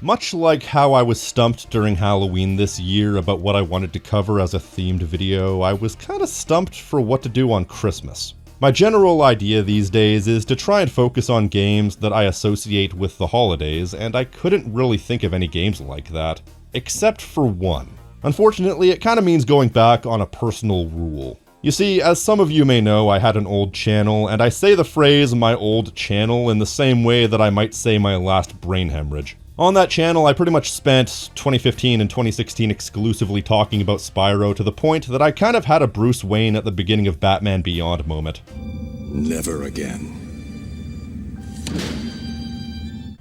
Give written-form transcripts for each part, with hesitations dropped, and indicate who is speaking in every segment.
Speaker 1: Much like how I was stumped during Halloween this year about what I wanted to cover as a themed video, I was kinda stumped for what to do on Christmas. My general idea these days is to try and focus on games that I associate with the holidays, and I couldn't really think of any games like that. Except for one. Unfortunately, it kinda means going back on a personal rule. You see, as some of you may know, I had an old channel, and I say the phrase my old channel in the same way that I might say my last brain hemorrhage. On that channel, I pretty much spent 2015 and 2016 exclusively talking about Spyro to the point that I kind of had a Bruce Wayne at the beginning of Batman Beyond moment.
Speaker 2: Never again.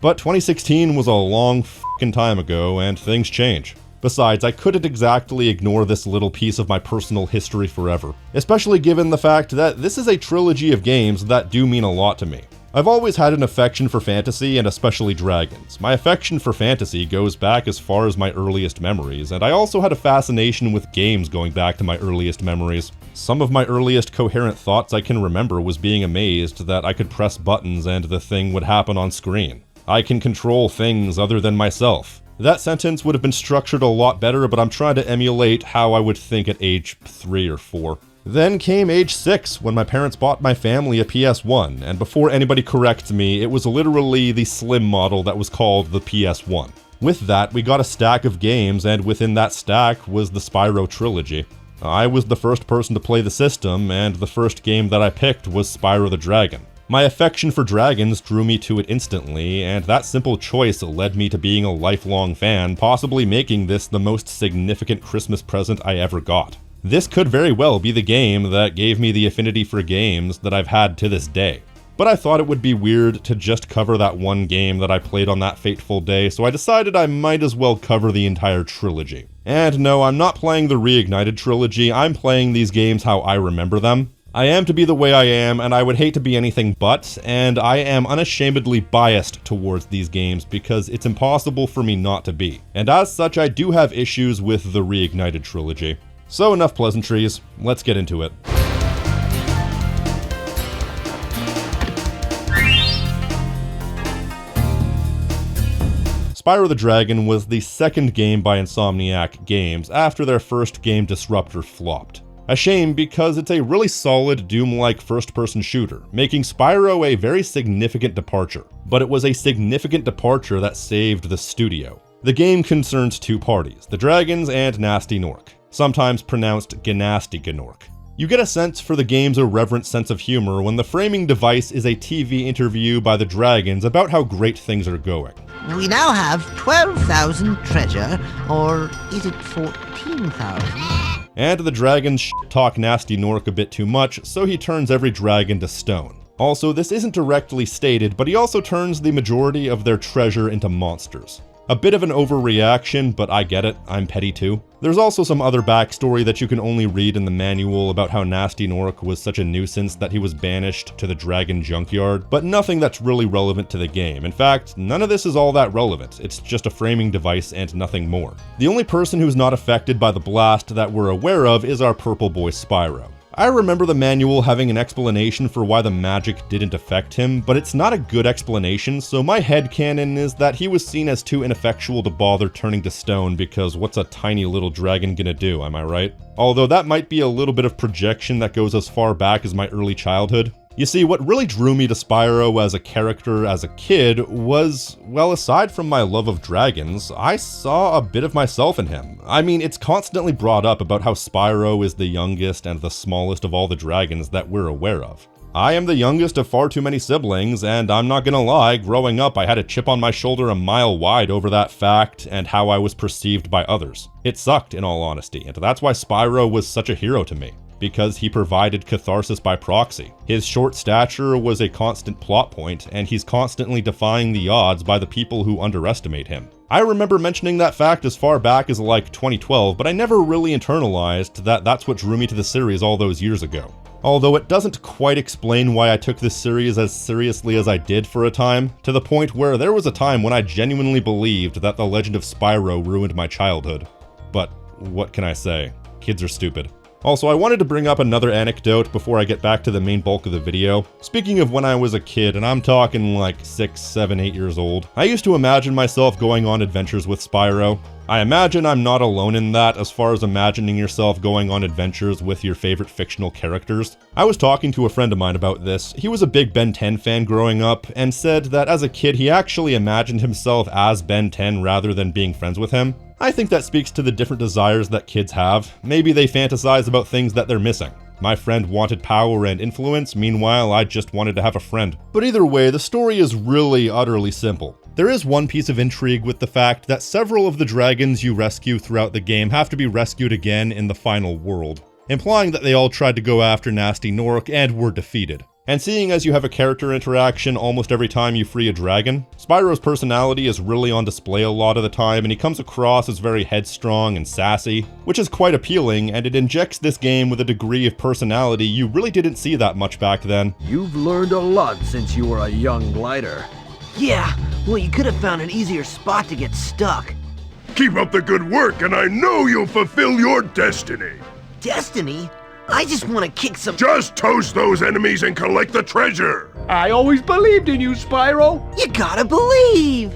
Speaker 1: But 2016 was a long f***ing time ago, and things change. Besides, I couldn't exactly ignore this little piece of my personal history forever, especially given the fact that this is a trilogy of games that do mean a lot to me. I've always had an affection for fantasy, and especially dragons. My affection for fantasy goes back as far as my earliest memories, and I also had a fascination with games going back to my earliest memories. Some of my earliest coherent thoughts I can remember was being amazed that I could press buttons and the thing would happen on screen. I can control things other than myself. That sentence would have been structured a lot better, but I'm trying to emulate how I would think at age 3 or 4. Then came age 6, when my parents bought my family a PS1, and before anybody corrects me, it was literally the slim model that was called the PS1. With that, we got a stack of games, and within that stack was the Spyro Trilogy. I was the first person to play the system, and the first game that I picked was Spyro the Dragon. My affection for dragons drew me to it instantly, and that simple choice led me to being a lifelong fan, possibly making this the most significant Christmas present I ever got. This could very well be the game that gave me the affinity for games that I've had to this day. But I thought it would be weird to just cover that one game that I played on that fateful day, so I decided I might as well cover the entire trilogy. And no, I'm not playing the Reignited trilogy, I'm playing these games how I remember them. I am to be the way I am, and I would hate to be anything but, and I am unashamedly biased towards these games because it's impossible for me not to be. And as such, I do have issues with the Reignited trilogy. So enough pleasantries, let's get into it. Spyro the Dragon was the second game by Insomniac Games after their first game Disruptor flopped. A shame because it's a really solid Doom-like first-person shooter, making Spyro a very significant departure. But it was a significant departure that saved the studio. The game concerns two parties, the Dragons and Gnasty Gnorc, sometimes pronounced Gnasty Gnorc. You get a sense for the game's irreverent sense of humor when the framing device is a TV interview by the Dragons about how great things are going.
Speaker 3: We now have 12,000 treasure, or is it 14,000?
Speaker 1: And the dragons talk Gnasty Gnorc a bit too much, so he turns every dragon to stone. Also, this isn't directly stated, but he also turns the majority of their treasure into monsters. A bit of an overreaction, but I get it, I'm petty too. There's also some other backstory that you can only read in the manual about how Gnasty Gnorc was such a nuisance that he was banished to the dragon junkyard, but nothing that's really relevant to the game. In fact, none of this is all that relevant, it's just a framing device and nothing more. The only person who's not affected by the blast that we're aware of is our purple boy Spyro. I remember the manual having an explanation for why the magic didn't affect him, but it's not a good explanation, so my headcanon is that he was seen as too ineffectual to bother turning to stone because what's a tiny little dragon gonna do, am I right? Although that might be a little bit of projection that goes as far back as my early childhood. You see, what really drew me to Spyro as a character as a kid was, well, aside from my love of dragons, I saw a bit of myself in him. I mean, it's constantly brought up about how Spyro is the youngest and the smallest of all the dragons that we're aware of. I am the youngest of far too many siblings, and I'm not gonna lie, growing up I had a chip on my shoulder a mile wide over that fact and how I was perceived by others. It sucked, in all honesty, and that's why Spyro was such a hero to me. Because he provided catharsis by proxy. His short stature was a constant plot point, and he's constantly defying the odds by the people who underestimate him. I remember mentioning that fact as far back as like 2012, but I never really internalized that that's what drew me to the series all those years ago. Although it doesn't quite explain why I took this series as seriously as I did for a time, to the point where there was a time when I genuinely believed that The Legend of Spyro ruined my childhood. But what can I say? Kids are stupid. Also, I wanted to bring up another anecdote before I get back to the main bulk of the video. Speaking of when I was a kid, and I'm talking like 6, 7, 8 years old, I used to imagine myself going on adventures with Spyro. I imagine I'm not alone in that as far as imagining yourself going on adventures with your favorite fictional characters. I was talking to a friend of mine about this. He was a big Ben 10 fan growing up and said that as a kid he actually imagined himself as Ben 10 rather than being friends with him. I think that speaks to the different desires that kids have. Maybe they fantasize about things that they're missing. My friend wanted power and influence, meanwhile I just wanted to have a friend. But either way, the story is really utterly simple. There is one piece of intrigue with the fact that several of the dragons you rescue throughout the game have to be rescued again in the final world, implying that they all tried to go after Gnasty Gnorc and were defeated. And seeing as you have a character interaction almost every time you free a dragon, Spyro's personality is really on display a lot of the time, and he comes across as very headstrong and sassy, which is quite appealing, and it injects this game with a degree of personality you really didn't see that much back then.
Speaker 4: You've learned a lot since you were a young glider.
Speaker 3: Yeah, well, you could have found an easier spot to get stuck.
Speaker 5: Keep up the good work, and I know you'll fulfill your destiny.
Speaker 3: Destiny? I just want to kick some—
Speaker 5: Just toast those enemies and collect the treasure.
Speaker 4: I always believed in you, Spyro.
Speaker 3: You gotta believe!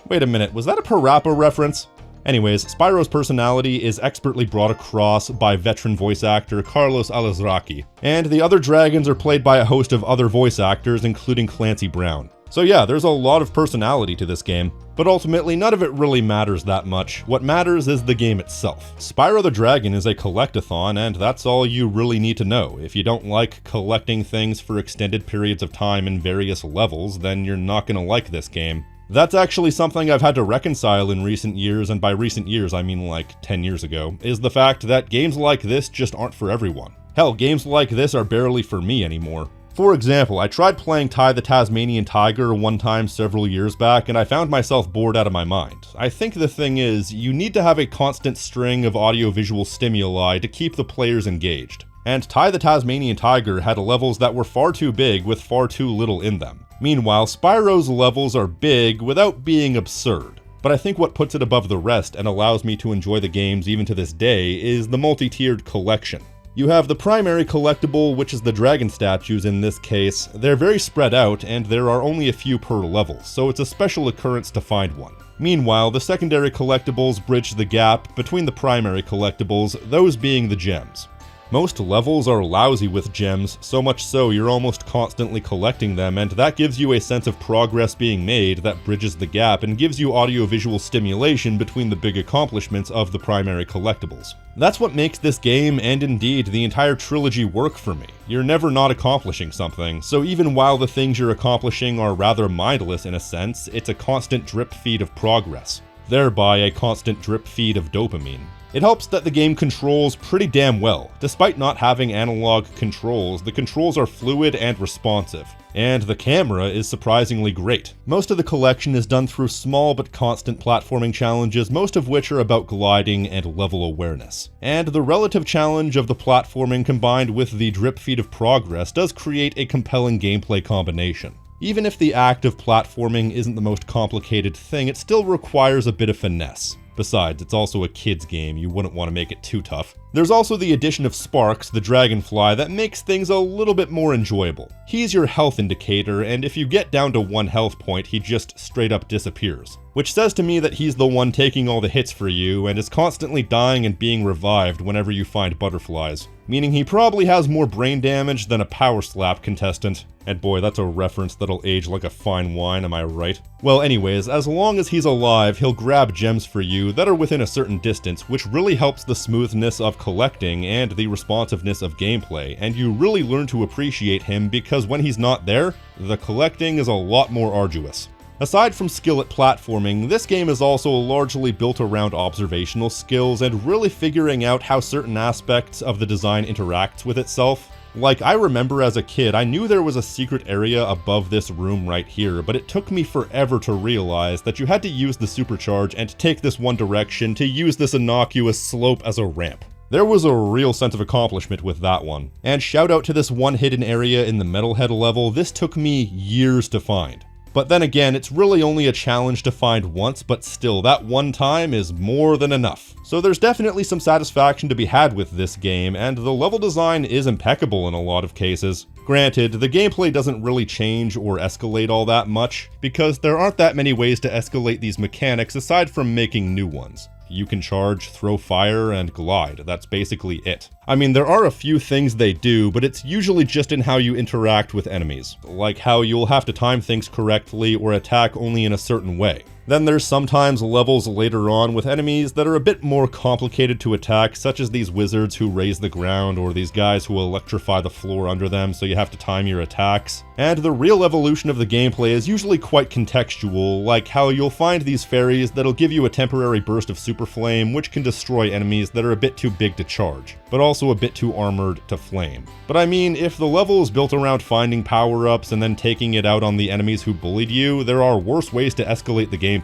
Speaker 1: Wait a minute, was that a Parappa reference? Anyways, Spyro's personality is expertly brought across by veteran voice actor Carlos Alazraqui, and the other dragons are played by a host of other voice actors, including Clancy Brown. So yeah, there's a lot of personality to this game, but ultimately none of it really matters that much. What matters is the game itself. Spyro the Dragon is a collectathon, and that's all you really need to know. If you don't like collecting things for extended periods of time in various levels, then you're not gonna like this game. That's actually something I've had to reconcile in recent years, and by recent years I mean like 10 years ago, is the fact that games like this just aren't for everyone. Hell, games like this are barely for me anymore. For example, I tried playing Ty the Tasmanian Tiger one time several years back, and I found myself bored out of my mind. I think the thing is, you need to have a constant string of audiovisual stimuli to keep the players engaged. And Ty the Tasmanian Tiger had levels that were far too big with far too little in them. Meanwhile, Spyro's levels are big without being absurd. But I think what puts it above the rest and allows me to enjoy the games even to this day is the multi-tiered collection. You have the primary collectible, which is the dragon statues in this case. They're very spread out, and there are only a few per level, so it's a special occurrence to find one. Meanwhile, the secondary collectibles bridge the gap between the primary collectibles, those being the gems. Most levels are lousy with gems, so much so you're almost constantly collecting them, and that gives you a sense of progress being made that bridges the gap and gives you audiovisual stimulation between the big accomplishments of the primary collectibles. That's what makes this game, and indeed the entire trilogy, work for me. You're never not accomplishing something, so even while the things you're accomplishing are rather mindless in a sense, it's a constant drip feed of progress, thereby a constant drip feed of dopamine. It helps that the game controls pretty damn well. Despite not having analog controls, the controls are fluid and responsive, and the camera is surprisingly great. Most of the collection is done through small but constant platforming challenges, most of which are about gliding and level awareness. And the relative challenge of the platforming combined with the drip feed of progress does create a compelling gameplay combination. Even if the act of platforming isn't the most complicated thing, it still requires a bit of finesse. Besides, it's also a kid's game, you wouldn't want to make it too tough. There's also the addition of Sparks, the dragonfly, that makes things a little bit more enjoyable. He's your health indicator, and if you get down to 1 health point, he just straight up disappears. Which says to me that he's the one taking all the hits for you, and is constantly dying and being revived whenever you find butterflies. Meaning he probably has more brain damage than a power slap contestant. And boy, that's a reference that'll age like a fine wine, am I right? Well anyways, as long as he's alive, he'll grab gems for you that are within a certain distance, which really helps the smoothness of collecting and the responsiveness of gameplay, and you really learn to appreciate him because when he's not there, the collecting is a lot more arduous. Aside from skill at platforming, this game is also largely built around observational skills and really figuring out how certain aspects of the design interacts with itself. Like, I remember as a kid, I knew there was a secret area above this room right here, but it took me forever to realize that you had to use the supercharge and take this one direction to use this innocuous slope as a ramp. There was a real sense of accomplishment with that one. And shout out to this one hidden area in the Metalhead level, this took me years to find. But then again, it's really only a challenge to find once, but still, that one time is more than enough. So there's definitely some satisfaction to be had with this game, and the level design is impeccable in a lot of cases. Granted, the gameplay doesn't really change or escalate all that much, because there aren't that many ways to escalate these mechanics aside from making new ones. You can charge, throw fire, and glide. That's basically it. I mean, there are a few things they do, but it's usually just in how you interact with enemies, like how you'll have to time things correctly or attack only in a certain way. Then there's sometimes levels later on with enemies that are a bit more complicated to attack, such as these wizards who raise the ground or these guys who electrify the floor under them, so you have to time your attacks. And the real evolution of the gameplay is usually quite contextual, like how you'll find these fairies that'll give you a temporary burst of super flame, which can destroy enemies that are a bit too big to charge, but also a bit too armored to flame. But I mean, if the level is built around finding power-ups and then taking it out on the enemies who bullied you, there are worse ways to escalate the gameplay.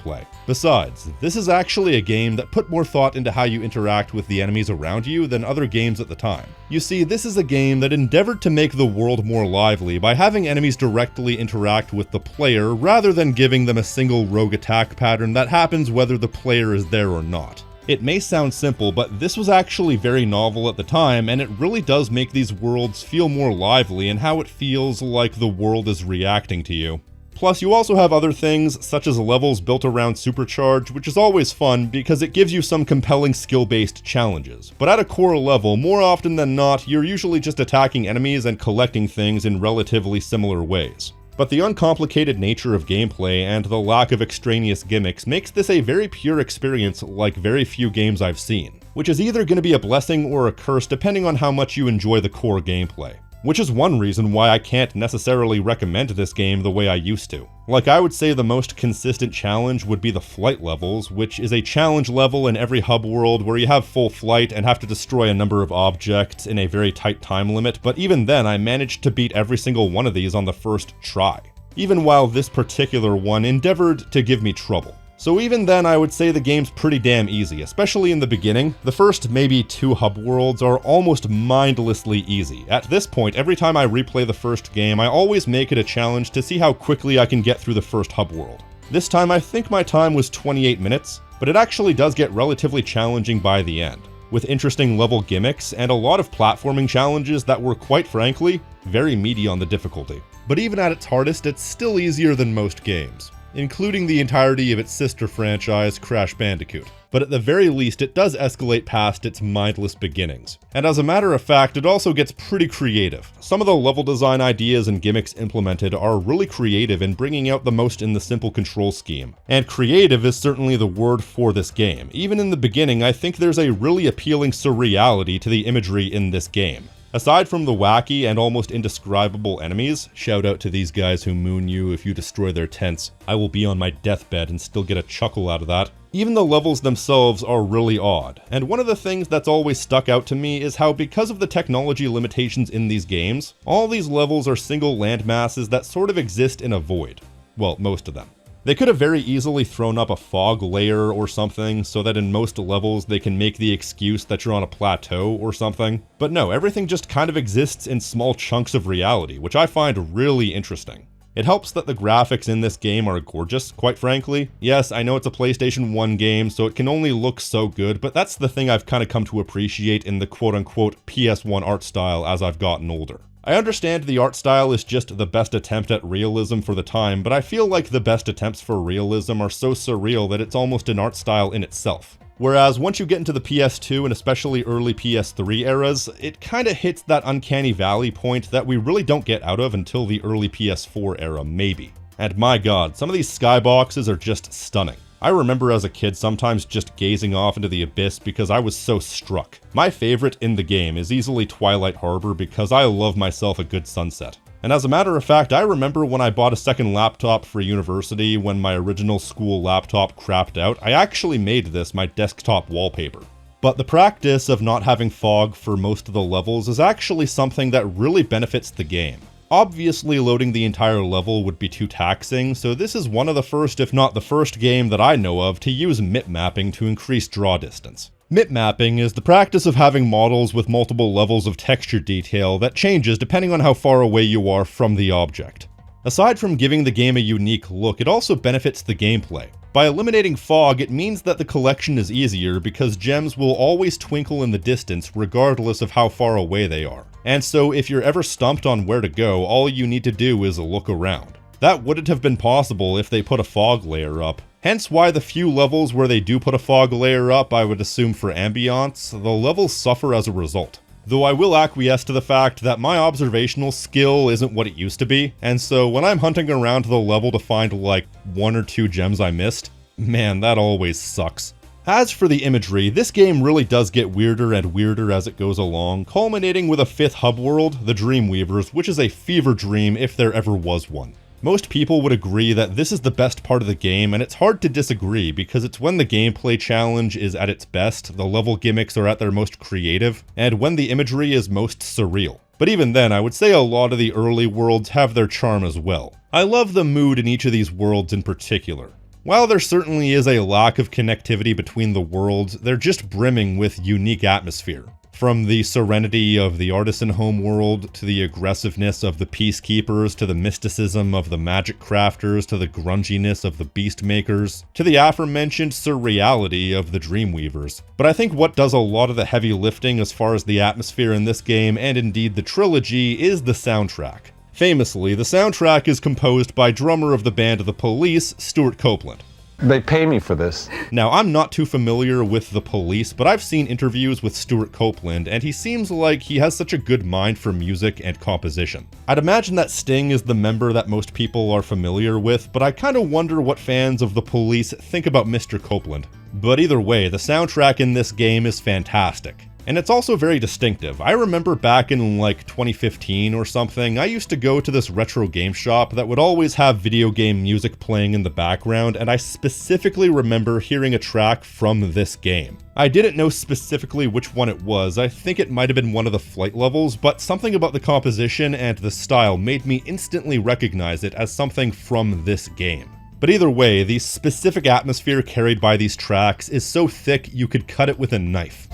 Speaker 1: Besides, this is actually a game that put more thought into how you interact with the enemies around you than other games at the time. You see, this is a game that endeavored to make the world more lively by having enemies directly interact with the player rather than giving them a single rogue attack pattern that happens whether the player is there or not. It may sound simple, but this was actually very novel at the time, and it really does make these worlds feel more lively in how it feels like the world is reacting to you. Plus, you also have other things, such as levels built around Supercharge, which is always fun because it gives you some compelling skill-based challenges. But at a core level, more often than not, you're usually just attacking enemies and collecting things in relatively similar ways. But the uncomplicated nature of gameplay and the lack of extraneous gimmicks makes this a very pure experience like very few games I've seen, which is either going to be a blessing or a curse depending on how much you enjoy the core gameplay. Which is one reason why I can't necessarily recommend this game the way I used to. Like, I would say the most consistent challenge would be the flight levels, which is a challenge level in every hub world where you have full flight and have to destroy a number of objects in a very tight time limit, but even then I managed to beat every single one of these on the first try, even while this particular one endeavored to give me trouble. So even then, I would say the game's pretty damn easy, especially in the beginning. The first maybe 2 hub worlds are almost mindlessly easy. At this point, every time I replay the first game, I always make it a challenge to see how quickly I can get through the first hub world. This time I think my time was 28 minutes, but it actually does get relatively challenging by the end, with interesting level gimmicks and a lot of platforming challenges that were, quite frankly, very meaty on the difficulty. But even at its hardest, it's still easier than most games, including the entirety of its sister franchise, Crash Bandicoot. But at the very least, it does escalate past its mindless beginnings. And as a matter of fact, it also gets pretty creative. Some of the level design ideas and gimmicks implemented are really creative in bringing out the most in the simple control scheme. And creative is certainly the word for this game. Even in the beginning, I think there's a really appealing surreality to the imagery in this game. Aside from the wacky and almost indescribable enemies, shout out to these guys who moon you if you destroy their tents. I will be on my deathbed and still get a chuckle out of that. Even the levels themselves are really odd, and one of the things that's always stuck out to me is how, because of the technology limitations in these games, all these levels are single landmasses that sort of exist in a void. Well, most of them. They could have very easily thrown up a fog layer or something so that in most levels they can make the excuse that you're on a plateau or something. But no, everything just kind of exists in small chunks of reality, which I find really interesting. It helps that the graphics in this game are gorgeous, quite frankly. Yes, I know it's a PlayStation 1 game, so it can only look so good, but that's the thing I've kind of come to appreciate in the quote-unquote PS1 art style as I've gotten older. I understand the art style is just the best attempt at realism for the time, but I feel like the best attempts for realism are so surreal that it's almost an art style in itself. Whereas once you get into the PS2 and especially early PS3 eras, it kinda hits that uncanny valley point that we really don't get out of until the early PS4 era, maybe. And my god, some of these skyboxes are just stunning. I remember as a kid sometimes just gazing off into the abyss because I was so struck. My favorite in the game is easily Twilight Harbor because I love myself a good sunset. And as a matter of fact, I remember when I bought a second laptop for university when my original school laptop crapped out, I actually made this my desktop wallpaper. But the practice of not having fog for most of the levels is actually something that really benefits the game. Obviously, loading the entire level would be too taxing, so this is one of the first, if not the first game that I know of to use mip mapping to increase draw distance. Mip mapping is the practice of having models with multiple levels of texture detail that changes depending on how far away you are from the object. Aside from giving the game a unique look, it also benefits the gameplay. By eliminating fog, it means that the collection is easier because gems will always twinkle in the distance regardless of how far away they are. And so if you're ever stumped on where to go, all you need to do is look around. That wouldn't have been possible if they put a fog layer up. Hence why the few levels where they do put a fog layer up, I would assume for ambiance, the levels suffer as a result. Though I will acquiesce to the fact that my observational skill isn't what it used to be, and so when I'm hunting around the level to find like 1 or 2 gems I missed, man, that always sucks. As for the imagery, this game really does get weirder and weirder as it goes along, culminating with a 5th hub world, the Dreamweavers, which is a fever dream if there ever was one. Most people would agree that this is the best part of the game, and it's hard to disagree because it's when the gameplay challenge is at its best, the level gimmicks are at their most creative, and when the imagery is most surreal. But even then, I would say a lot of the early worlds have their charm as well. I love the mood in each of these worlds in particular. While there certainly is a lack of connectivity between the worlds, they're just brimming with unique atmosphere. From the serenity of the artisan homeworld, to the aggressiveness of the peacekeepers, to the mysticism of the magic crafters, to the grunginess of the beast makers, to the aforementioned surreality of the Dreamweavers. But I think what does a lot of the heavy lifting as far as the atmosphere in this game, and indeed the trilogy, is the soundtrack. Famously, the soundtrack is composed by drummer of the band The Police, Stuart Copeland.
Speaker 6: They pay me for this.
Speaker 1: Now, I'm not too familiar with The Police, but I've seen interviews with Stuart Copeland, and he seems like he has such a good mind for music and composition. I'd imagine that Sting is the member that most people are familiar with, but I kinda wonder what fans of The Police think about Mr. Copeland. But either way, the soundtrack in this game is fantastic. And it's also very distinctive. I remember back in like 2015 or something, I used to go to this retro game shop that would always have video game music playing in the background, and I specifically remember hearing a track from this game. I didn't know specifically which one it was. I think it might have been one of the flight levels, but something about the composition and the style made me instantly recognize it as something from this game. But either way, the specific atmosphere carried by these tracks is so thick you could cut it with a knife.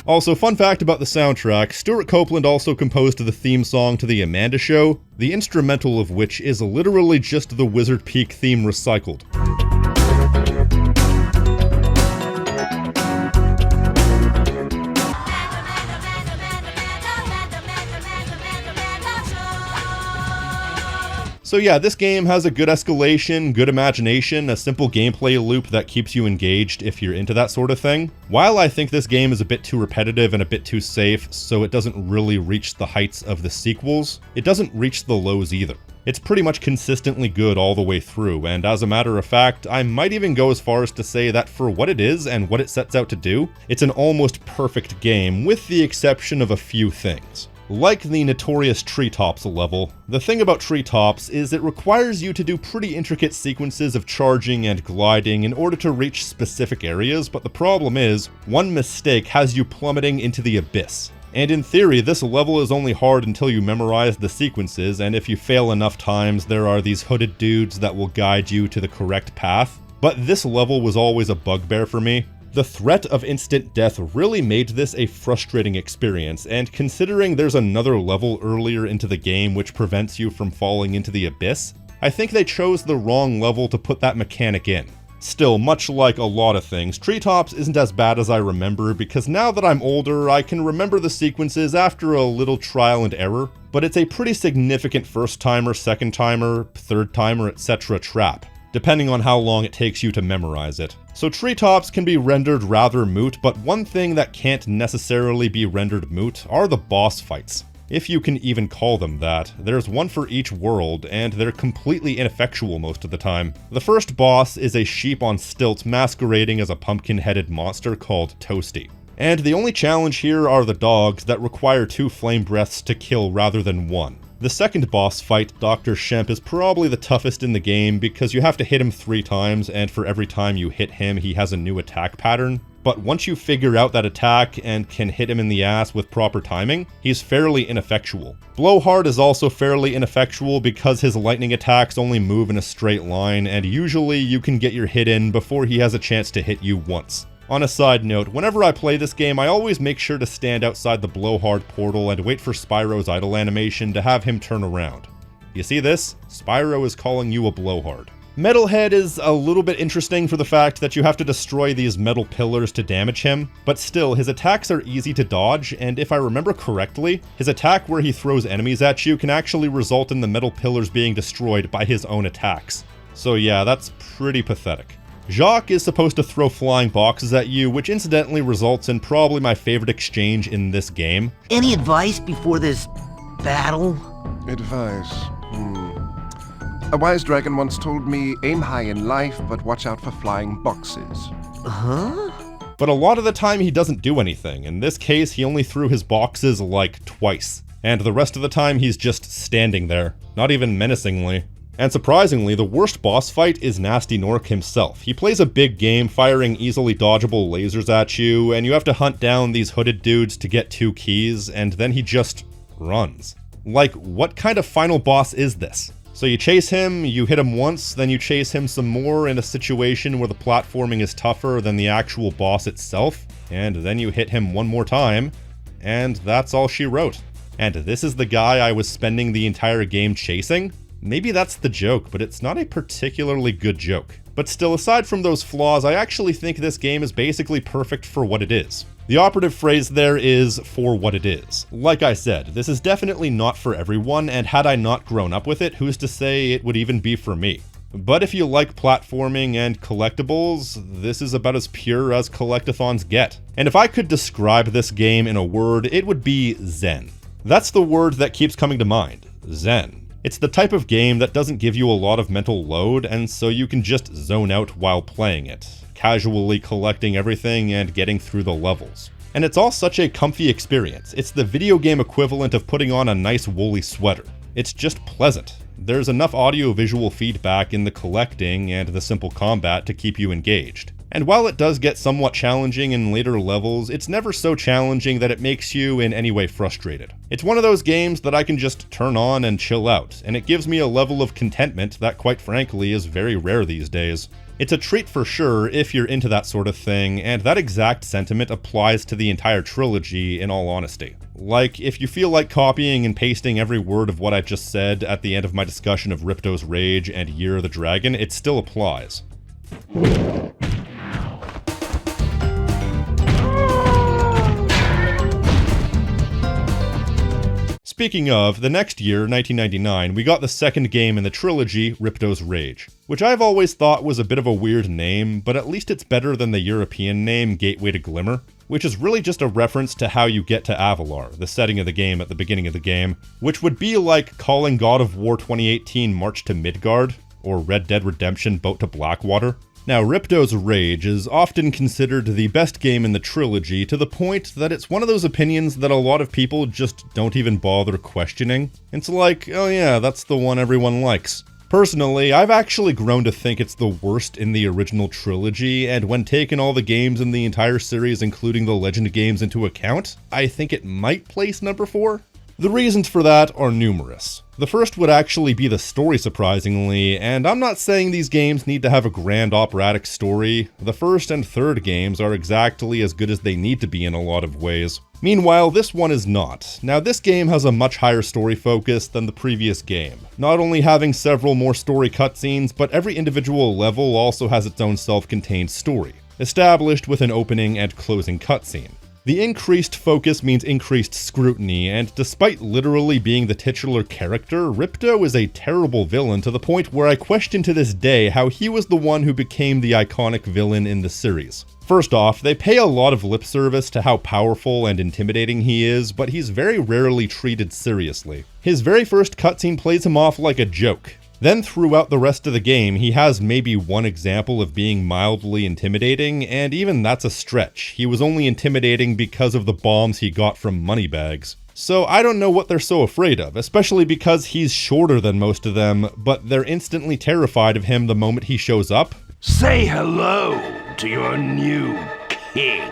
Speaker 1: Also, fun fact about the soundtrack, Stuart Copeland also composed the theme song to The Amanda Show, the instrumental of which is literally just the Wizard Peak theme recycled. So yeah, this game has a good escalation, good imagination, a simple gameplay loop that keeps you engaged if you're into that sort of thing. While I think this game is a bit too repetitive and a bit too safe, so it doesn't really reach the heights of the sequels, it doesn't reach the lows either. It's pretty much consistently good all the way through, and as a matter of fact, I might even go as far as to say that for what it is and what it sets out to do, it's an almost perfect game, with the exception of a few things. Like the notorious Treetops level, the thing about Treetops is it requires you to do pretty intricate sequences of charging and gliding in order to reach specific areas, but the problem is, one mistake has you plummeting into the abyss. And in theory, this level is only hard until you memorize the sequences, and if you fail enough times, there are these hooded dudes that will guide you to the correct path. But this level was always a bugbear for me. The threat of instant death really made this a frustrating experience, and considering there's another level earlier into the game which prevents you from falling into the abyss, I think they chose the wrong level to put that mechanic in. Still, much like a lot of things, Treetops isn't as bad as I remember because now that I'm older, I can remember the sequences after a little trial and error, but it's a pretty significant first-timer, second-timer, third-timer, etc. trap, depending on how long it takes you to memorize it. So Treetops can be rendered rather moot, but one thing that can't necessarily be rendered moot are the boss fights. If you can even call them that. There's one for each world, and they're completely ineffectual most of the time. The first boss is a sheep on stilts masquerading as a pumpkin-headed monster called Toasty. And the only challenge here are the dogs that require 2 flame breaths to kill rather than 1. The second boss fight, Dr. Shemp, is probably the toughest in the game because you have to hit him 3 times, and for every time you hit him, he has a new attack pattern. But once you figure out that attack and can hit him in the ass with proper timing, he's fairly ineffectual. Blowhard is also fairly ineffectual because his lightning attacks only move in a straight line, and usually you can get your hit in before he has a chance to hit you once. On a side note, whenever I play this game, I always make sure to stand outside the Blowhard portal and wait for Spyro's idle animation to have him turn around. You see this? Spyro is calling you a Blowhard. Metalhead is a little bit interesting for the fact that you have to destroy these metal pillars to damage him, but still, his attacks are easy to dodge, and if I remember correctly, his attack where he throws enemies at you can actually result in the metal pillars being destroyed by his own attacks. So yeah, that's pretty pathetic. Jacques is supposed to throw flying boxes at you, which incidentally results in probably my favorite exchange in this game.
Speaker 3: Any advice before this battle?
Speaker 6: Advice? A wise dragon once told me, aim high in life, but watch out for flying boxes.
Speaker 3: Huh?
Speaker 1: But a lot of the time he doesn't do anything. In this case, he only threw his boxes like twice. And the rest of the time he's just standing there, not even menacingly. And surprisingly, the worst boss fight is Nasty Nork himself. He plays a big game, firing easily dodgeable lasers at you, and you have to hunt down these hooded dudes to get 2 keys, and then he just runs. Like, what kind of final boss is this? So you chase him, you hit him once, then you chase him some more in a situation where the platforming is tougher than the actual boss itself, and then you hit him one more time, and that's all she wrote. And this is the guy I was spending the entire game chasing? Maybe that's the joke, but it's not a particularly good joke. But still, aside from those flaws, I actually think this game is basically perfect for what it is. The operative phrase there is for what it is. Like I said, this is definitely not for everyone, and had I not grown up with it, who's to say it would even be for me? But if you like platforming and collectibles, this is about as pure as collectathons get. And if I could describe this game in a word, it would be zen. That's the word that keeps coming to mind, zen. It's the type of game that doesn't give you a lot of mental load, and so you can just zone out while playing it, casually collecting everything and getting through the levels. And it's all such a comfy experience. It's the video game equivalent of putting on a nice woolly sweater. It's just pleasant. There's enough audio-visual feedback in the collecting and the simple combat to keep you engaged. And while it does get somewhat challenging in later levels, it's never so challenging that it makes you in any way frustrated. It's one of those games that I can just turn on and chill out, and it gives me a level of contentment that quite frankly is very rare these days. It's a treat for sure if you're into that sort of thing, and that exact sentiment applies to the entire trilogy in all honesty. Like, if you feel like copying and pasting every word of what I just said at the end of my discussion of Ripto's Rage and Year of the Dragon, it still applies. Speaking of, the next year, 1999, we got the second game in the trilogy, Ripto's Rage, which I've always thought was a bit of a weird name, but at least it's better than the European name Gateway to Glimmer, which is really just a reference to how you get to Avalar, the setting of the game at the beginning of the game, which would be like calling God of War 2018 March to Midgard, or Red Dead Redemption Boat to Blackwater. Now, Ripto's Rage is often considered the best game in the trilogy to the point that it's one of those opinions that a lot of people just don't even bother questioning. It's like, oh yeah, that's the one everyone likes. Personally, I've actually grown to think it's the worst in the original trilogy, and when taking all the games in the entire series, including the Legend games, into account, I think it might place number 4. The reasons for that are numerous. The first would actually be the story, surprisingly, and I'm not saying these games need to have a grand operatic story. The first and third games are exactly as good as they need to be in a lot of ways. Meanwhile, this one is not. Now, this game has a much higher story focus than the previous game, not only having several more story cutscenes, but every individual level also has its own self-contained story, established with an opening and closing cutscene. The increased focus means increased scrutiny, and despite literally being the titular character, Ripto is a terrible villain to the point where I question to this day how he was the one who became the iconic villain in the series. First off, they pay a lot of lip service to how powerful and intimidating he is, but he's very rarely treated seriously. His very first cutscene plays him off like a joke. Then throughout the rest of the game, he has maybe one example of being mildly intimidating, and even that's a stretch. He was only intimidating because of the bombs he got from Moneybags. So I don't know what they're so afraid of, especially because he's shorter than most of them, but they're instantly terrified of him the moment he shows up.
Speaker 5: Say hello to your new king.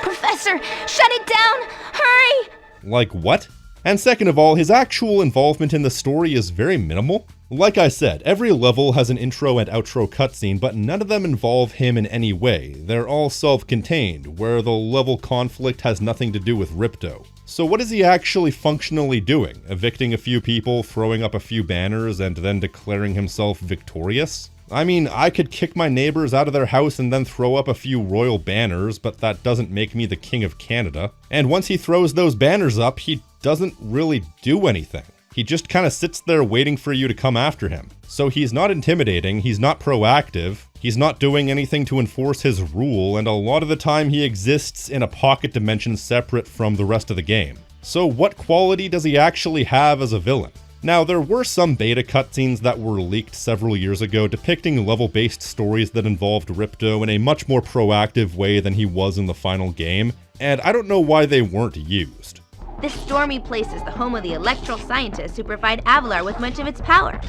Speaker 7: Professor, shut it down! Hurry!
Speaker 1: Like what? And second of all, his actual involvement in the story is very minimal. Like I said, every level has an intro and outro cutscene, but none of them involve him in any way. They're all self-contained, where the level conflict has nothing to do with Ripto. So what is he actually functionally doing? Evicting a few people, throwing up a few banners, and then declaring himself victorious? I mean, I could kick my neighbors out of their house and then throw up a few royal banners, but that doesn't make me the King of Canada. And once he throws those banners up, he doesn't really do anything. He just kind of sits there waiting for you to come after him. So he's not intimidating, he's not proactive, he's not doing anything to enforce his rule, and a lot of the time he exists in a pocket dimension separate from the rest of the game. So what quality does he actually have as a villain? Now, there were some beta cutscenes that were leaked several years ago depicting level-based stories that involved Ripto in a much more proactive way than he was in the final game, and I don't know why they weren't used.
Speaker 7: This stormy place is the home of the electoral scientists who provide Avalar with much of its power.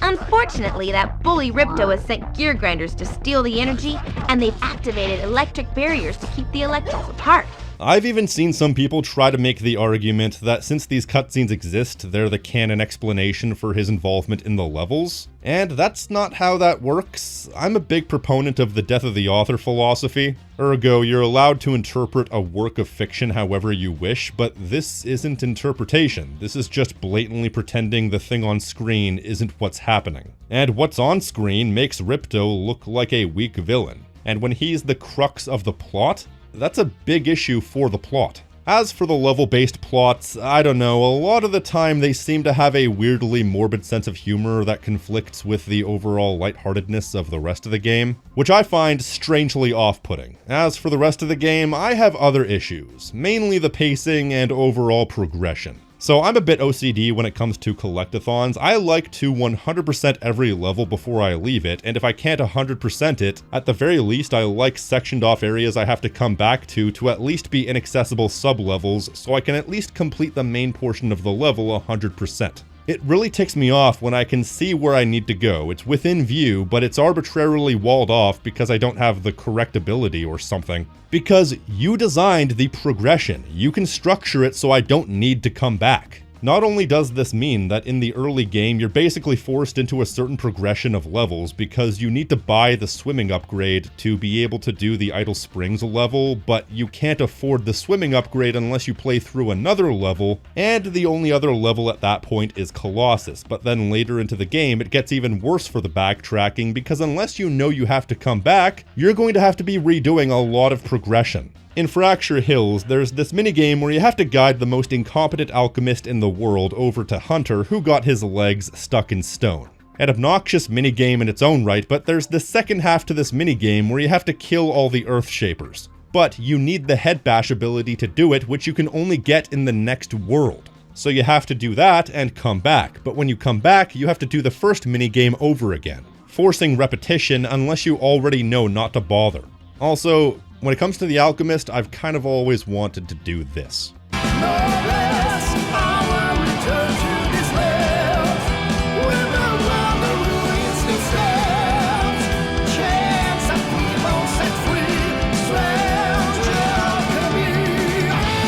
Speaker 7: Unfortunately, that bully Ripto has sent gear grinders to steal the energy, and they've activated electric barriers to keep the electrons apart.
Speaker 1: I've even seen some people try to make the argument that since these cutscenes exist, they're the canon explanation for his involvement in the levels. And that's not how that works. I'm a big proponent of the death of the author philosophy. Ergo, you're allowed to interpret a work of fiction however you wish, but this isn't interpretation. This is just blatantly pretending the thing on screen isn't what's happening. And what's on screen makes Ripto look like a weak villain. And when he's the crux of the plot, that's a big issue for the plot. As for the level-based plots, I don't know, a lot of the time they seem to have a weirdly morbid sense of humor that conflicts with the overall lightheartedness of the rest of the game, which I find strangely off-putting. As for the rest of the game, I have other issues, mainly the pacing and overall progression. So I'm a bit OCD when it comes to collectathons. I like to 100% every level before I leave it, and if I can't 100% it, at the very least I like sectioned off areas I have to come back to at least be inaccessible sub-levels so I can at least complete the main portion of the level 100%. It really ticks me off when I can see where I need to go. It's within view, but it's arbitrarily walled off because I don't have the correct ability or something. Because you designed the progression. You can structure it so I don't need to come back. Not only does this mean that in the early game you're basically forced into a certain progression of levels because you need to buy the swimming upgrade to be able to do the Idle Springs level, but you can't afford the swimming upgrade unless you play through another level, and the only other level at that point is Colossus, but then later into the game it gets even worse for the backtracking because unless you know you have to come back, you're going to have to be redoing a lot of progression. In Fracture Hills, there's this minigame where you have to guide the most incompetent alchemist in the world over to Hunter, who got his legs stuck in stone. An obnoxious minigame in its own right, but there's the second half to this minigame where you have to kill all the Earthshapers. But you need the head bash ability to do it, which you can only get in the next world. So you have to do that and come back, but when you come back, you have to do the first minigame over again, forcing repetition unless you already know not to bother. Also, when it comes to the Alchemist, I've kind of always wanted to do this.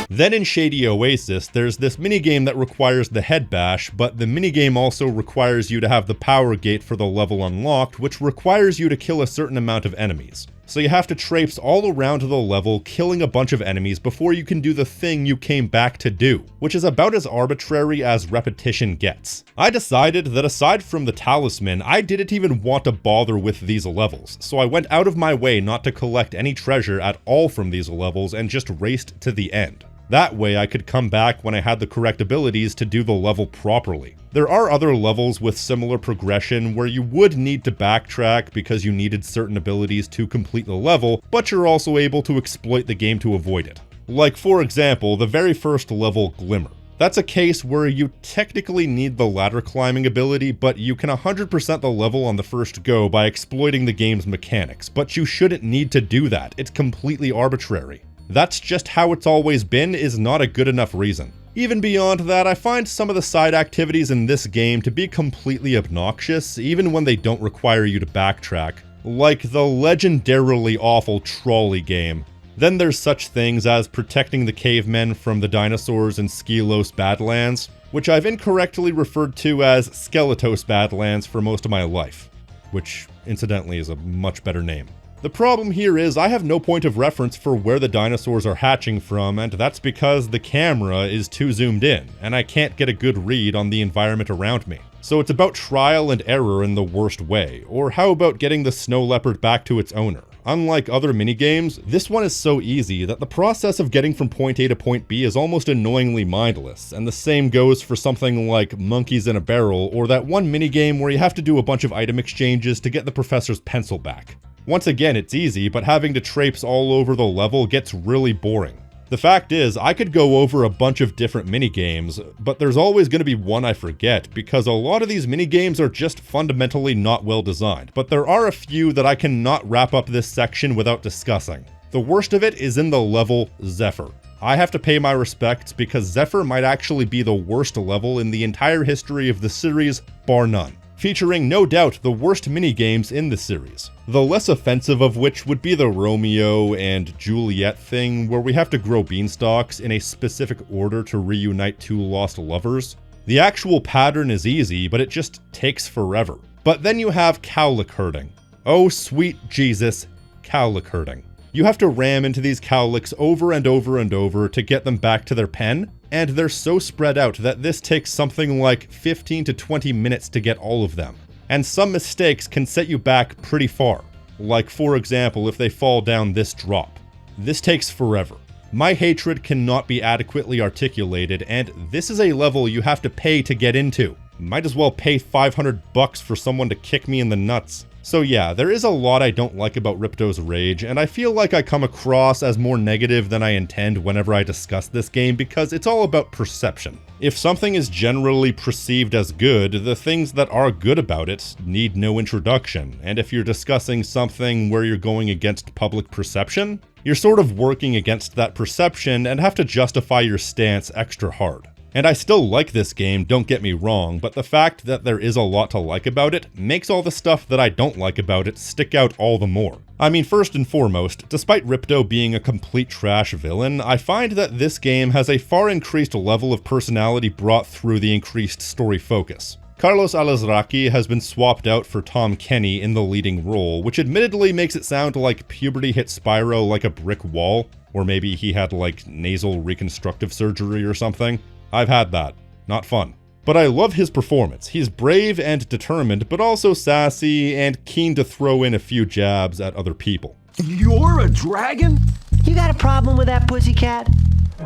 Speaker 1: Then in Shady Oasis, there's this minigame that requires the head bash, but the minigame also requires you to have the power gate for the level unlocked, which requires you to kill a certain amount of enemies. So you have to traipse all around the level, killing a bunch of enemies before you can do the thing you came back to do, which is about as arbitrary as repetition gets. I decided that aside from the talisman, I didn't even want to bother with these levels, so I went out of my way not to collect any treasure at all from these levels and just raced to the end. That way I could come back when I had the correct abilities to do the level properly. There are other levels with similar progression where you would need to backtrack because you needed certain abilities to complete the level, but you're also able to exploit the game to avoid it. Like for example, the very first level, Glimmer. That's a case where you technically need the ladder climbing ability, but you can 100% the level on the first go by exploiting the game's mechanics, but you shouldn't need to do that. It's completely arbitrary. That's just how it's always been is not a good enough reason. Even beyond that, I find some of the side activities in this game to be completely obnoxious, even when they don't require you to backtrack, like the legendarily awful trolley game. Then there's such things as protecting the cavemen from the dinosaurs in Skelos Badlands, which I've incorrectly referred to as Skeletos Badlands for most of my life, which incidentally is a much better name. The problem here is I have no point of reference for where the dinosaurs are hatching from, and that's because the camera is too zoomed in, and I can't get a good read on the environment around me. So it's about trial and error in the worst way, or how about getting the snow leopard back to its owner? Unlike other minigames, this one is so easy that the process of getting from point A to point B is almost annoyingly mindless, and the same goes for something like Monkeys in a Barrel, or that one minigame where you have to do a bunch of item exchanges to get the professor's pencil back. Once again, it's easy, but having to traipse all over the level gets really boring. The fact is, I could go over a bunch of different minigames, but there's always going to be one I forget, because a lot of these minigames are just fundamentally not well designed, but there are a few that I cannot wrap up this section without discussing. The worst of it is in the level Zephyr. I have to pay my respects because Zephyr might actually be the worst level in the entire history of the series, bar none, featuring no doubt the worst minigames in the series. The less offensive of which would be the Romeo and Juliet thing, where we have to grow beanstalks in a specific order to reunite two lost lovers. The actual pattern is easy, but it just takes forever. But then you have cowlick herding. Oh sweet Jesus, cowlick herding. You have to ram into these cowlicks over and over and over to get them back to their pen, and they're so spread out that this takes something like 15 to 20 minutes to get all of them. And some mistakes can set you back pretty far. Like for example, if they fall down this drop. This takes forever. My hatred cannot be adequately articulated, and this is a level you have to pay to get into. Might as well pay $500 for someone to kick me in the nuts. So yeah, there is a lot I don't like about Ripto's Rage, and I feel like I come across as more negative than I intend whenever I discuss this game because it's all about perception. If something is generally perceived as good, the things that are good about it need no introduction, and if you're discussing something where you're going against public perception, you're sort of working against that perception and have to justify your stance extra hard. And I still like this game, don't get me wrong, but the fact that there is a lot to like about it makes all the stuff that I don't like about it stick out all the more. I mean, first and foremost, despite Ripto being a complete trash villain, I find that this game has a far increased level of personality brought through the increased story focus. Carlos Alazraqui has been swapped out for Tom Kenny in the leading role, which admittedly makes it sound like puberty hit Spyro like a brick wall, or maybe he had like nasal reconstructive surgery or something. I've had that. Not fun. But I love his performance. He's brave and determined, but also sassy and keen to throw in a few jabs at other people.
Speaker 4: You're a dragon?
Speaker 8: You got a problem with that, pussycat?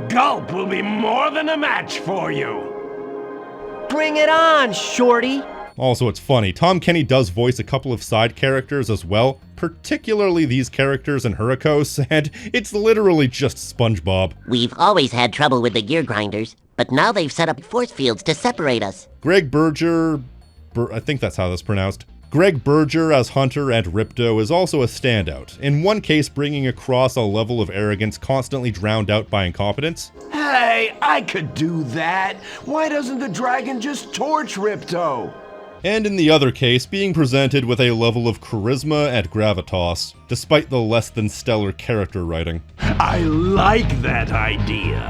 Speaker 9: Gulp will be more than a match for you.
Speaker 8: Bring it on, shorty!
Speaker 1: Also, it's funny, Tom Kenny does voice a couple of side characters as well, particularly these characters in Hurricos, and it's literally just SpongeBob.
Speaker 10: We've always had trouble with the gear grinders, but now they've set up force fields to separate us.
Speaker 1: Greg Berger, I think that's how that's pronounced. Greg Berger as Hunter and Ripto is also a standout, in one case bringing across a level of arrogance constantly drowned out by incompetence.
Speaker 4: Hey, I could do that. Why doesn't the dragon just torch Ripto?
Speaker 1: And in the other case, being presented with a level of charisma and gravitas, despite the less than stellar character writing.
Speaker 9: I like that idea.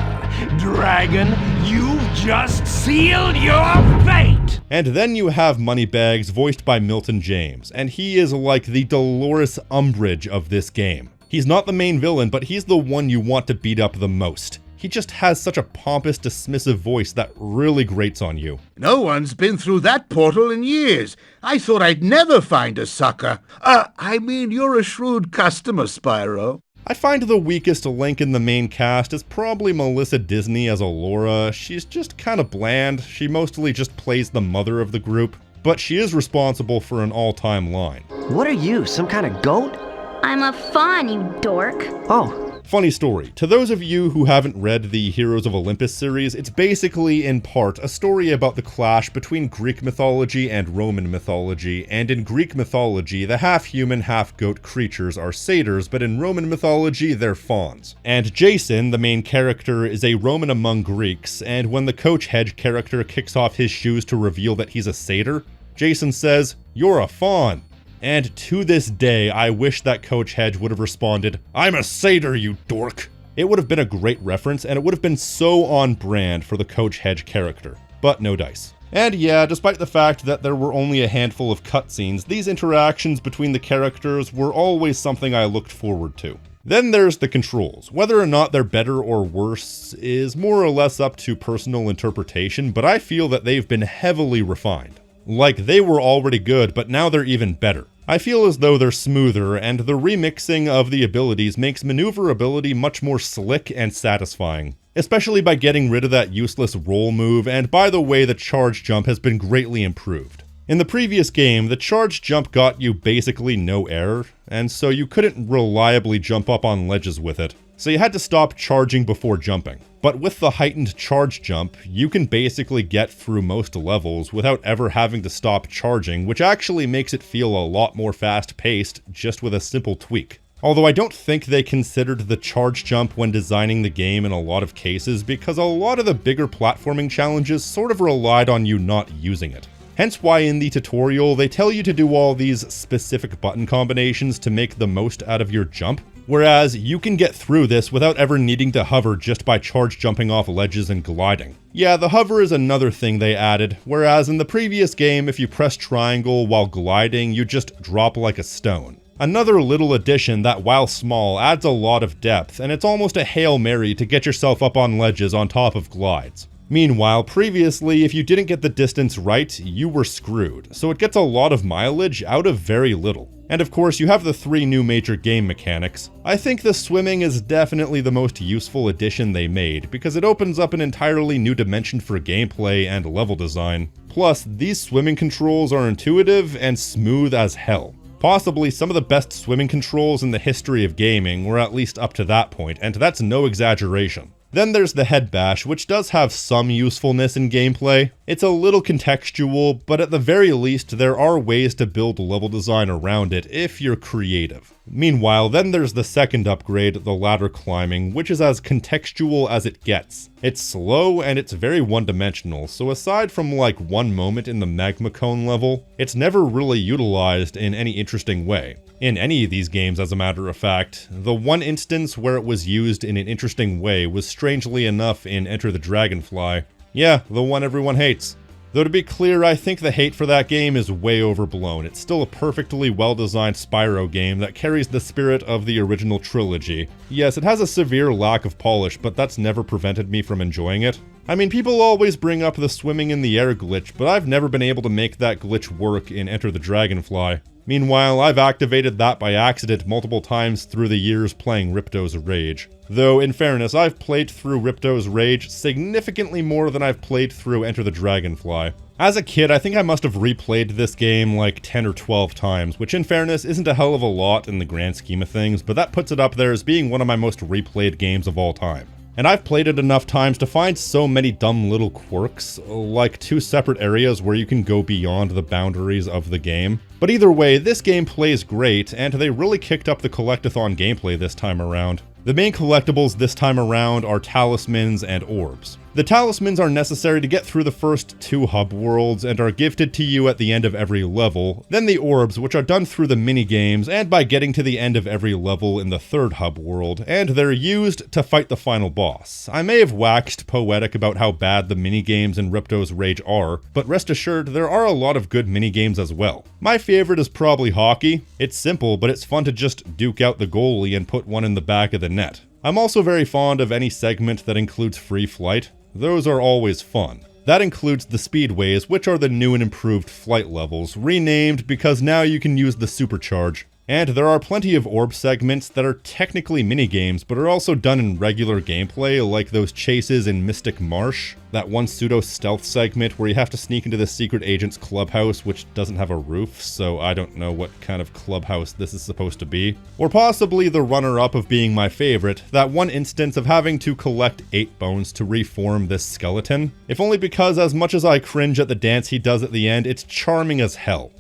Speaker 9: Dragon, you've just sealed your fate!
Speaker 1: And then you have Moneybags, voiced by Milton James, and he is like the Dolores Umbridge of this game. He's not the main villain, but he's the one you want to beat up the most. He just has such a pompous, dismissive voice that really grates on you.
Speaker 11: No one's been through that portal in years. I thought I'd never find a sucker. I mean, you're a shrewd customer, Spyro.
Speaker 1: I find the weakest link in the main cast is probably Melissa Disney as Allura. She's just kind of bland. She mostly just plays the mother of the group, but she is responsible for an all-time line.
Speaker 8: What are you, some kind of goat?
Speaker 7: I'm a fawn, you dork.
Speaker 8: Oh,
Speaker 1: Funny story, to those of you who haven't read the Heroes of Olympus series, it's basically, in part, a story about the clash between Greek mythology and Roman mythology, and in Greek mythology, the half-human, half-goat creatures are satyrs, but in Roman mythology, they're fauns. And Jason, the main character, is a Roman among Greeks, and when the Coach Hedge character kicks off his shoes to reveal that he's a satyr, Jason says, "You're a faun." And to this day, I wish that Coach Hedge would have responded, "I'm a satyr, you dork." It would have been a great reference, and it would have been so on brand for the Coach Hedge character. But no dice. And yeah, despite the fact that there were only a handful of cutscenes, these interactions between the characters were always something I looked forward to. Then there's the controls. Whether or not they're better or worse is more or less up to personal interpretation, but I feel that they've been heavily refined. Like, they were already good, but now they're even better. I feel as though they're smoother, and the remixing of the abilities makes maneuverability much more slick and satisfying. Especially by getting rid of that useless roll move, and by the way, the charge jump has been greatly improved. In the previous game, the charge jump got you basically no error, and so you couldn't reliably jump up on ledges with it, so you had to stop charging before jumping. But with the heightened charge jump, you can basically get through most levels without ever having to stop charging, which actually makes it feel a lot more fast-paced just with a simple tweak. Although I don't think they considered the charge jump when designing the game in a lot of cases, because a lot of the bigger platforming challenges sort of relied on you not using it. Hence why in the tutorial, they tell you to do all these specific button combinations to make the most out of your jump, whereas you can get through this without ever needing to hover just by charge jumping off ledges and gliding. Yeah, the hover is another thing they added, whereas in the previous game, if you press triangle while gliding, you just drop like a stone. Another little addition that, while small, adds a lot of depth, and it's almost a Hail Mary to get yourself up on ledges on top of glides. Meanwhile, previously, if you didn't get the distance right, you were screwed, so it gets a lot of mileage out of very little. And of course, you have the 3 new major game mechanics. I think the swimming is definitely the most useful addition they made, because it opens up an entirely new dimension for gameplay and level design. Plus, these swimming controls are intuitive and smooth as hell. Possibly some of the best swimming controls in the history of gaming, or at least up to that point, and that's no exaggeration. Then there's the head bash, which does have some usefulness in gameplay. It's a little contextual, but at the very least, there are ways to build level design around it if you're creative. Meanwhile, then there's the second upgrade, the ladder climbing, which is as contextual as it gets. It's slow and it's very one-dimensional, so aside from like one moment in the magma cone level, it's never really utilized in any interesting way. In any of these games, as a matter of fact, the one instance where it was used in an interesting way was strangely enough in Enter the Dragonfly. Yeah, the one everyone hates. Though to be clear, I think the hate for that game is way overblown. It's still a perfectly well-designed Spyro game that carries the spirit of the original trilogy. Yes, it has a severe lack of polish, but that's never prevented me from enjoying it. I mean, people always bring up the swimming in the air glitch, but I've never been able to make that glitch work in Enter the Dragonfly. Meanwhile, I've activated that by accident multiple times through the years playing Ripto's Rage. Though, in fairness, I've played through Ripto's Rage significantly more than I've played through Enter the Dragonfly. As a kid, I think I must have replayed this game like 10 or 12 times, which in fairness isn't a hell of a lot in the grand scheme of things, but that puts it up there as being one of my most replayed games of all time. And I've played it enough times to find so many dumb little quirks, like 2 separate areas where you can go beyond the boundaries of the game. But either way, this game plays great, and they really kicked up the collectathon gameplay this time around. The main collectibles this time around are talismans and orbs. The talismans are necessary to get through the first 2 hub worlds and are gifted to you at the end of every level. Then the orbs, which are done through the mini-games and by getting to the end of every level in the 3rd hub world, and they're used to fight the final boss. I may have waxed poetic about how bad the mini-games in Ripto's Rage are, but rest assured there are a lot of good mini-games as well. My favorite is probably hockey. It's simple, but it's fun to just duke out the goalie and put one in the back of the net. I'm also very fond of any segment that includes free flight. Those are always fun. That includes the speedways, which are the new and improved flight levels, renamed because now you can use the supercharge. And there are plenty of orb segments that are technically minigames, but are also done in regular gameplay, like those chases in Mystic Marsh, that one pseudo-stealth segment where you have to sneak into the secret agent's clubhouse, which doesn't have a roof, so I don't know what kind of clubhouse this is supposed to be. Or possibly the runner-up of being my favorite, that one instance of having to collect 8 bones to reform this skeleton. If only because, as much as I cringe at the dance he does at the end, it's charming as hell.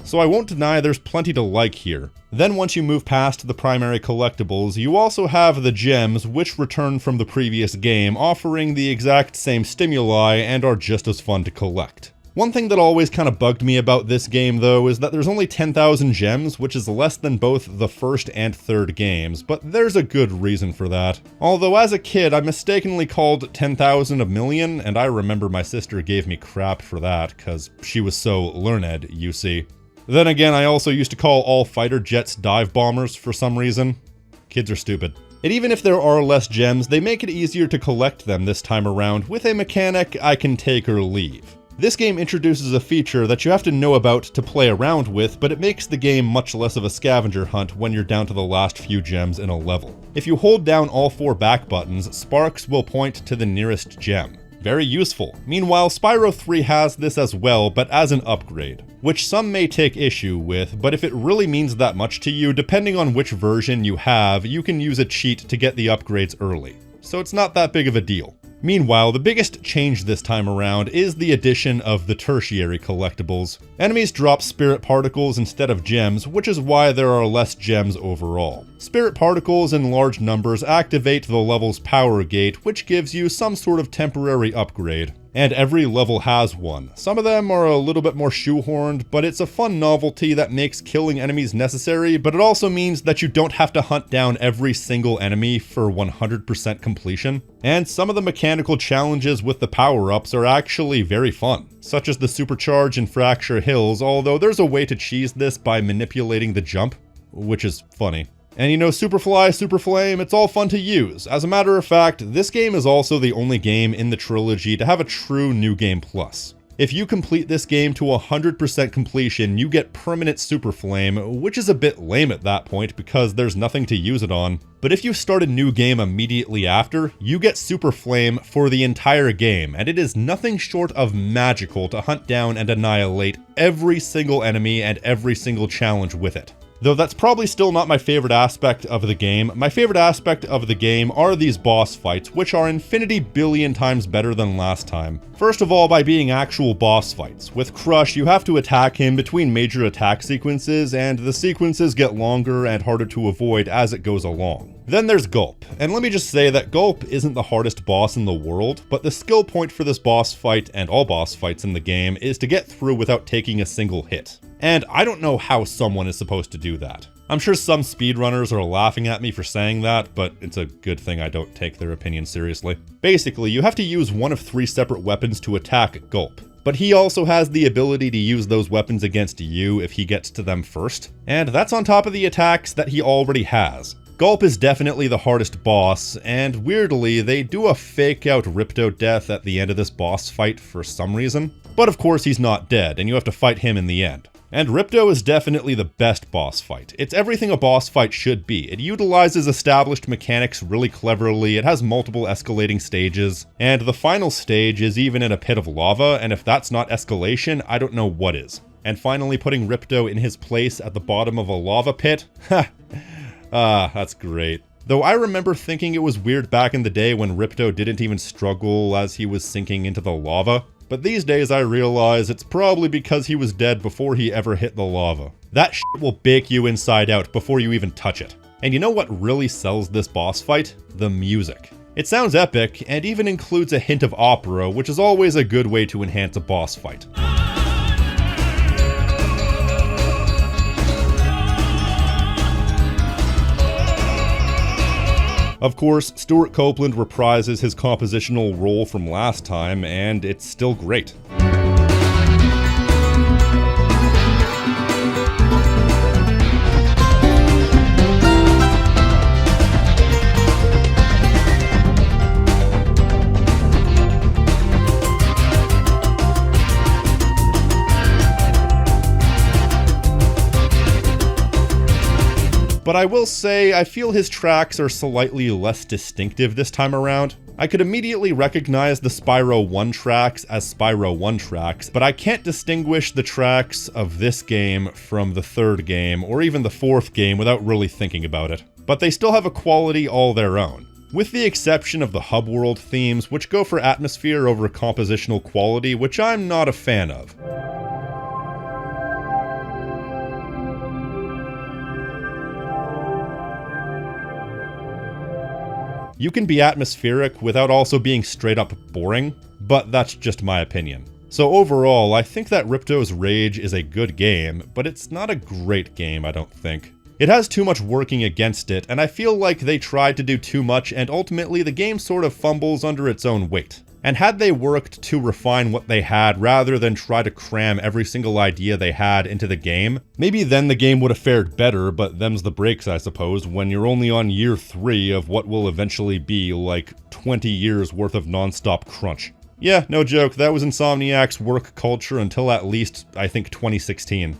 Speaker 1: So I won't deny there's plenty to like here. Then once you move past the primary collectibles, you also have the gems, which return from the previous game, offering the exact same stimuli and are just as fun to collect. One thing that always kind of bugged me about this game though is that there's only 10,000 gems, which is less than both the first and third games, but there's a good reason for that. Although as a kid I mistakenly called 10,000 a million, and I remember my sister gave me crap for that, cause she was so learned, you see. Then again, I also used to call all fighter jets dive bombers for some reason. Kids are stupid. And even if there are less gems, they make it easier to collect them this time around with a mechanic I can take or leave. This game introduces a feature that you have to know about to play around with, but it makes the game much less of a scavenger hunt when you're down to the last few gems in a level. If you hold down all 4 back buttons, sparks will point to the nearest gem. Very useful. Meanwhile, Spyro 3 has this as well, but as an upgrade, which some may take issue with, but if it really means that much to you, depending on which version you have, you can use a cheat to get the upgrades early. So it's not that big of a deal. Meanwhile, the biggest change this time around is the addition of the tertiary collectibles. Enemies drop spirit particles instead of gems, which is why there are less gems overall. Spirit particles in large numbers activate the level's power gate, which gives you some sort of temporary upgrade. And every level has one. Some of them are a little bit more shoehorned, but it's a fun novelty that makes killing enemies necessary, but it also means that you don't have to hunt down every single enemy for 100% completion. And some of the mechanical challenges with the power-ups are actually very fun, such as the supercharge in Fracture Hills, although there's a way to cheese this by manipulating the jump, which is funny. And you know, Superfly, Superflame, it's all fun to use. As a matter of fact, this game is also the only game in the trilogy to have a true New Game Plus. If you complete this game to 100% completion, you get permanent Superflame, which is a bit lame at that point because there's nothing to use it on. But if you start a new game immediately after, you get Superflame for the entire game, and it is nothing short of magical to hunt down and annihilate every single enemy and every single challenge with it. Though that's probably still not my favorite aspect of the game. My favorite aspect of the game are these boss fights, which are infinity billion times better than last time. First of all, by being actual boss fights. With Crush, you have to attack him between major attack sequences, and the sequences get longer and harder to avoid as it goes along. Then there's Gulp, and let me just say that Gulp isn't the hardest boss in the world, but the skill point for this boss fight, and all boss fights in the game, is to get through without taking a single hit. And I don't know how someone is supposed to do that. I'm sure some speedrunners are laughing at me for saying that, but it's a good thing I don't take their opinion seriously. Basically, you have to use one of 3 separate weapons to attack Gulp. But he also has the ability to use those weapons against you if he gets to them first. And that's on top of the attacks that he already has. Gulp is definitely the hardest boss, and weirdly, they do a fake-out Ripto death at the end of this boss fight for some reason. But of course he's not dead, and you have to fight him in the end. And Ripto is definitely the best boss fight. It's everything a boss fight should be. It utilizes established mechanics really cleverly, it has multiple escalating stages, and the final stage is even in a pit of lava, and if that's not escalation, I don't know what is. And finally putting Ripto in his place at the bottom of a lava pit? Ha! That's great. Though I remember thinking it was weird back in the day when Ripto didn't even struggle as he was sinking into the lava. But these days I realize it's probably because he was dead before he ever hit the lava. That shit will bake you inside out before you even touch it. And you know what really sells this boss fight? The music. It sounds epic, and even includes a hint of opera, which is always a good way to enhance a boss fight. Of course, Stuart Copeland reprises his compositional role from last time, and it's still great. but I will say I feel his tracks are slightly less distinctive this time around. I could immediately recognize the Spyro 1 tracks as Spyro 1 tracks, but I can't distinguish the tracks of this game from the third game, or even the fourth game without really thinking about it. But they still have a quality all their own. With the exception of the hub world themes, which go for atmosphere over compositional quality, which I'm not a fan of. You can be atmospheric without also being straight up boring, but that's just my opinion. So overall, I think that Ripto's Rage is a good game, but it's not a great game, I don't think. It has too much working against it, and I feel like they tried to do too much, and ultimately the game sort of fumbles under its own weight. And had they worked to refine what they had rather than try to cram every single idea they had into the game, maybe then the game would have fared better, but them's the breaks, I suppose, when you're only on year 3 of what will eventually be like 20 years worth of non-stop crunch. Yeah, no joke, that was Insomniac's work culture until at least, I think, 2016.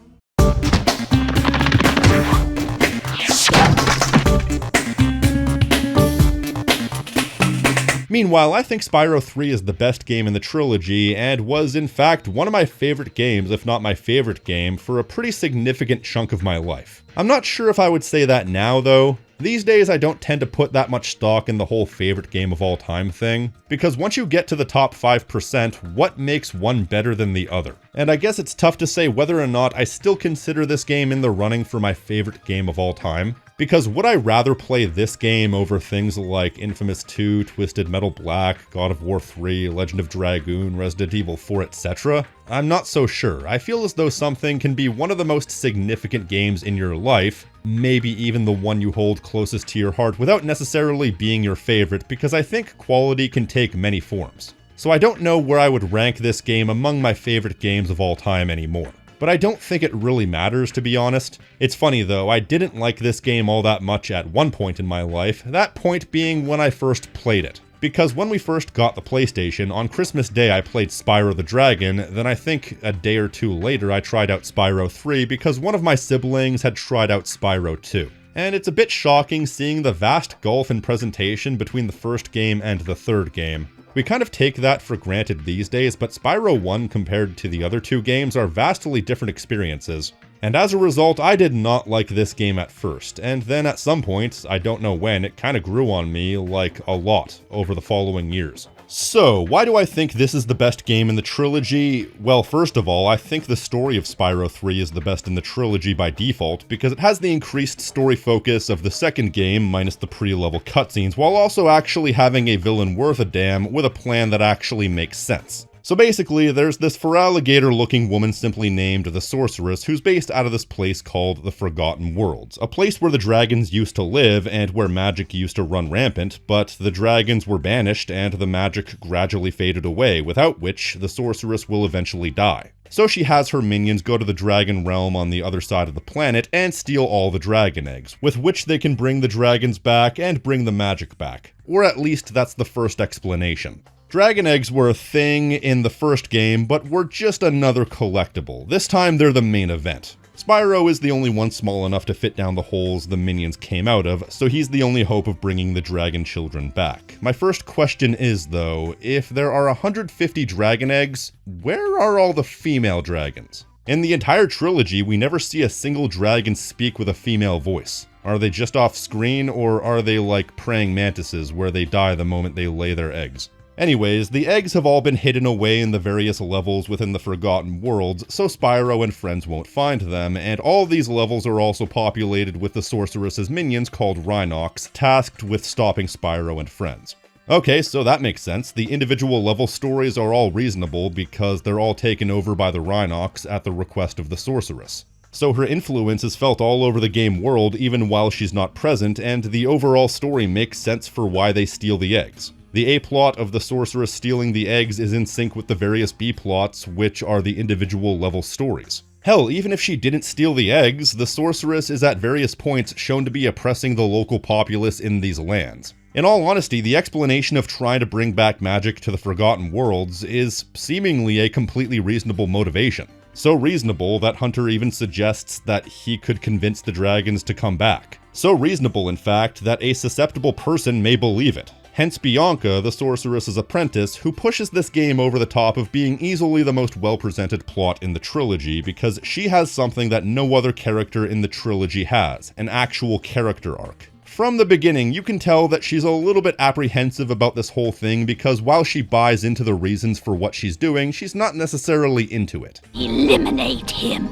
Speaker 1: Meanwhile, I think Spyro 3 is the best game in the trilogy, and was in fact one of my favorite games, if not my favorite game, for a pretty significant chunk of my life. I'm not sure if I would say that now, though. These days I don't tend to put that much stock in the whole favorite game of all time thing, because once you get to the top 5%, what makes one better than the other? And I guess it's tough to say whether or not I still consider this game in the running for my favorite game of all time. Because would I rather play this game over things like Infamous 2, Twisted Metal Black, God of War 3, Legend of Dragoon, Resident Evil 4, etc.? I'm not so sure. I feel as though something can be one of the most significant games in your life, maybe even the one you hold closest to your heart, without necessarily being your favorite, because I think quality can take many forms. So I don't know where I would rank this game among my favorite games of all time anymore. But I don't think it really matters, to be honest. It's funny though, I didn't like this game all that much at one point in my life, that point being when I first played it. Because when we first got the PlayStation, on Christmas Day I played Spyro the Dragon, then I think a day or two later I tried out Spyro 3 because one of my siblings had tried out Spyro 2. And it's a bit shocking seeing the vast gulf in presentation between the first game and the third game. We kind of take that for granted these days, but Spyro 1 compared to the other two games are vastly different experiences. And as a result, I did not like this game at first, and then at some point, I don't know when, it kind of grew on me, like, a lot over the following years. So, why do I think this is the best game in the trilogy? Well, first of all, I think the story of Spyro 3 is the best in the trilogy by default, because it has the increased story focus of the second game, minus the pre-level cutscenes, while also actually having a villain worth a damn with a plan that actually makes sense. So basically, there's this feraligator-looking woman simply named the Sorceress, who's based out of this place called the Forgotten Worlds, a place where the dragons used to live and where magic used to run rampant, but the dragons were banished and the magic gradually faded away, without which the Sorceress will eventually die. So she has her minions go to the dragon realm on the other side of the planet and steal all the dragon eggs, with which they can bring the dragons back and bring the magic back. Or at least that's the first explanation. Dragon eggs were a thing in the first game, but were just another collectible. This time they're the main event. Spyro is the only one small enough to fit down the holes the minions came out of, so he's the only hope of bringing the dragon children back. My first question is, though, if there are 150 dragon eggs, where are all the female dragons? In the entire trilogy, we never see a single dragon speak with a female voice. Are they just off screen, or are they like praying mantises where they die the moment they lay their eggs? Anyways, the eggs have all been hidden away in the various levels within the Forgotten Worlds, so Spyro and friends won't find them, and all these levels are also populated with the Sorceress's minions called Rhinox, tasked with stopping Spyro and friends. Okay, so that makes sense. The individual level stories are all reasonable because they're all taken over by the Rhinox at the request of the Sorceress. So her influence is felt all over the game world even while she's not present, and the overall story makes sense for why they steal the eggs. The A-plot of the Sorceress stealing the eggs is in sync with the various B-plots, which are the individual level stories. Hell, even if she didn't steal the eggs, the Sorceress is at various points shown to be oppressing the local populace in these lands. In all honesty, the explanation of trying to bring back magic to the Forgotten Worlds is seemingly a completely reasonable motivation. So reasonable that Hunter even suggests that he could convince the dragons to come back. So reasonable, in fact, that a susceptible person may believe it. Hence Bianca, the sorceress's apprentice, who pushes this game over the top of being easily the most well-presented plot in the trilogy because she has something that no other character in the trilogy has, an actual character arc. From the beginning, you can tell that she's a little bit apprehensive about this whole thing because while she buys into the reasons for what she's doing, she's not necessarily into it.
Speaker 12: Eliminate him.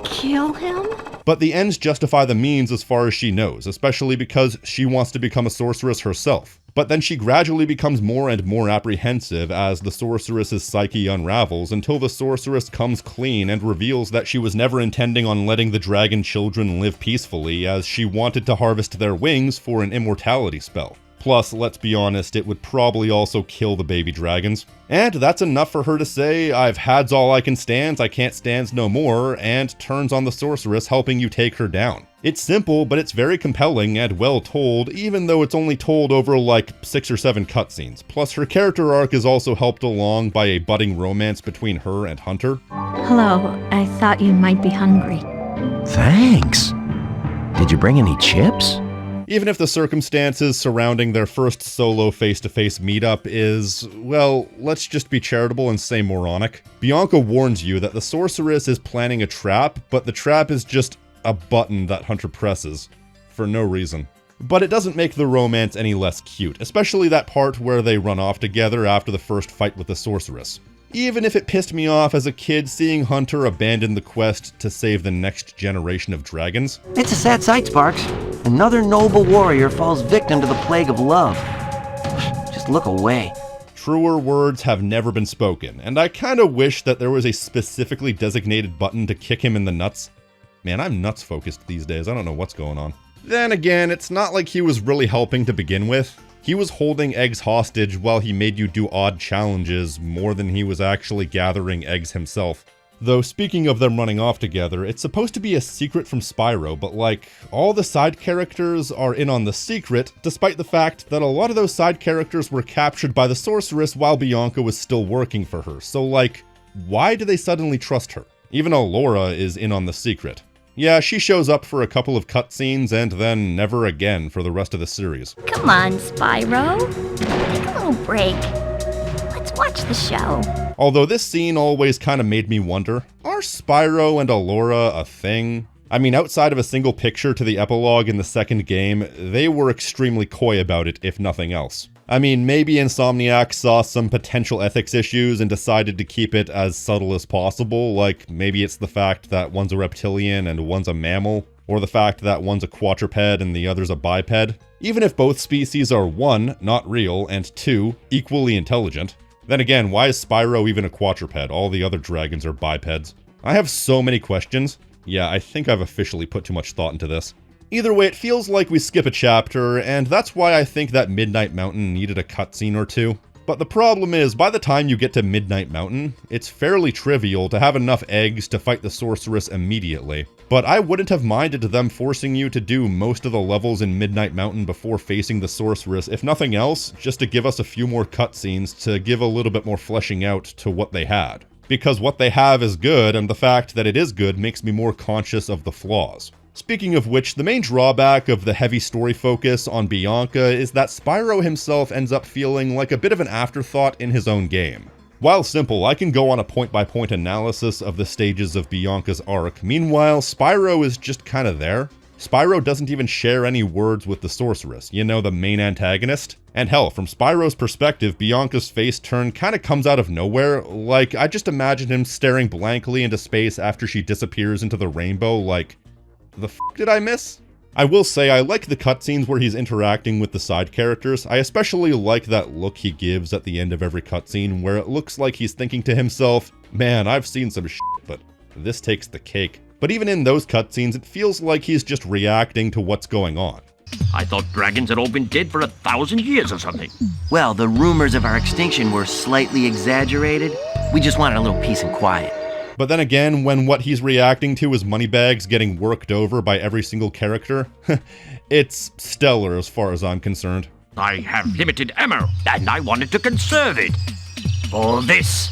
Speaker 12: Kill him?
Speaker 1: But the ends justify the means as far as she knows, especially because she wants to become a sorceress herself. But then she gradually becomes more and more apprehensive as the sorceress's psyche unravels until the sorceress comes clean and reveals that she was never intending on letting the dragon children live peacefully, as she wanted to harvest their wings for an immortality spell. Plus, let's be honest, it would probably also kill the baby dragons. And that's enough for her to say, "I've had's all I can stands, I can't stands no more," and turns on the sorceress, helping you take her down. It's simple, but it's very compelling and well told, even though it's only told over like 6 or 7 cutscenes. Plus, her character arc is also helped along by a budding romance between her and Hunter.
Speaker 12: Hello, I thought you might be hungry.
Speaker 8: Thanks. Did you bring any chips?
Speaker 1: Even if the circumstances surrounding their first solo face-to-face meetup is, well, let's just be charitable and say moronic. Bianca warns you that the sorceress is planning a trap, but the trap is just a button that Hunter presses, for no reason. But it doesn't make the romance any less cute, especially that part where they run off together after the first fight with the sorceress. Even if it pissed me off as a kid seeing Hunter abandon the quest to save the next generation of dragons.
Speaker 8: It's a sad sight, Sparks. Another noble warrior falls victim to the plague of love. Just look away.
Speaker 1: Truer words have never been spoken, and I kinda wish that there was a specifically designated button to kick him in the nuts. Man, I'm nuts focused these days, I don't know what's going on. Then again, it's not like he was really helping to begin with. He was holding eggs hostage while he made you do odd challenges more than he was actually gathering eggs himself. Though speaking of them running off together, it's supposed to be a secret from Spyro, but like, all the side characters are in on the secret, despite the fact that a lot of those side characters were captured by the sorceress while Bianca was still working for her. So like, why do they suddenly trust her? Even Allura is in on the secret. Yeah, she shows up for a couple of cutscenes and then never again for the rest of the series.
Speaker 12: Come on, Spyro. Take a little break. Let's watch the show.
Speaker 1: Although this scene always kind of made me wonder, are Spyro and Allura a thing? I mean, outside of a single picture to the epilogue in the second game, they were extremely coy about it, if nothing else. I mean, maybe Insomniac saw some potential ethics issues and decided to keep it as subtle as possible, like maybe it's the fact that one's a reptilian and one's a mammal, or the fact that one's a quadruped and the other's a biped. Even if both species are 1, not real, and 2, equally intelligent. Then again, why is Spyro even a quadruped? All the other dragons are bipeds. I have so many questions. Yeah, I think I've officially put too much thought into this. Either way, it feels like we skip a chapter, and that's why I think that Midnight Mountain needed a cutscene or two. But the problem is, by the time you get to Midnight Mountain, it's fairly trivial to have enough eggs to fight the sorceress immediately. But I wouldn't have minded them forcing you to do most of the levels in Midnight Mountain before facing the sorceress, if nothing else, just to give us a few more cutscenes to give a little bit more fleshing out to what they had. Because what they have is good, and the fact that it is good makes me more conscious of the flaws. Speaking of which, the main drawback of the heavy story focus on Bianca is that Spyro himself ends up feeling like a bit of an afterthought in his own game. While simple, I can go on a point-by-point analysis of the stages of Bianca's arc. Meanwhile, Spyro is just kinda there. Spyro doesn't even share any words with the sorceress, you know, the main antagonist. And hell, from Spyro's perspective, Bianca's face turn kinda comes out of nowhere. Like, I just imagine him staring blankly into space after she disappears into the rainbow, like, the f*** did I miss? I will say I like the cutscenes where he's interacting with the side characters. I especially like that look he gives at the end of every cutscene where it looks like he's thinking to himself, man, I've seen some shit, but this takes the cake. But even in those cutscenes, it feels like he's just reacting to what's going on.
Speaker 9: I thought dragons had all been dead for 1,000 years or something.
Speaker 8: Well, the rumors of our extinction were slightly exaggerated. We just wanted a little peace and quiet.
Speaker 1: But then again, when what he's reacting to is moneybags getting worked over by every single character, it's stellar as far as I'm concerned.
Speaker 9: I have limited ammo, and I wanted to conserve it. For this.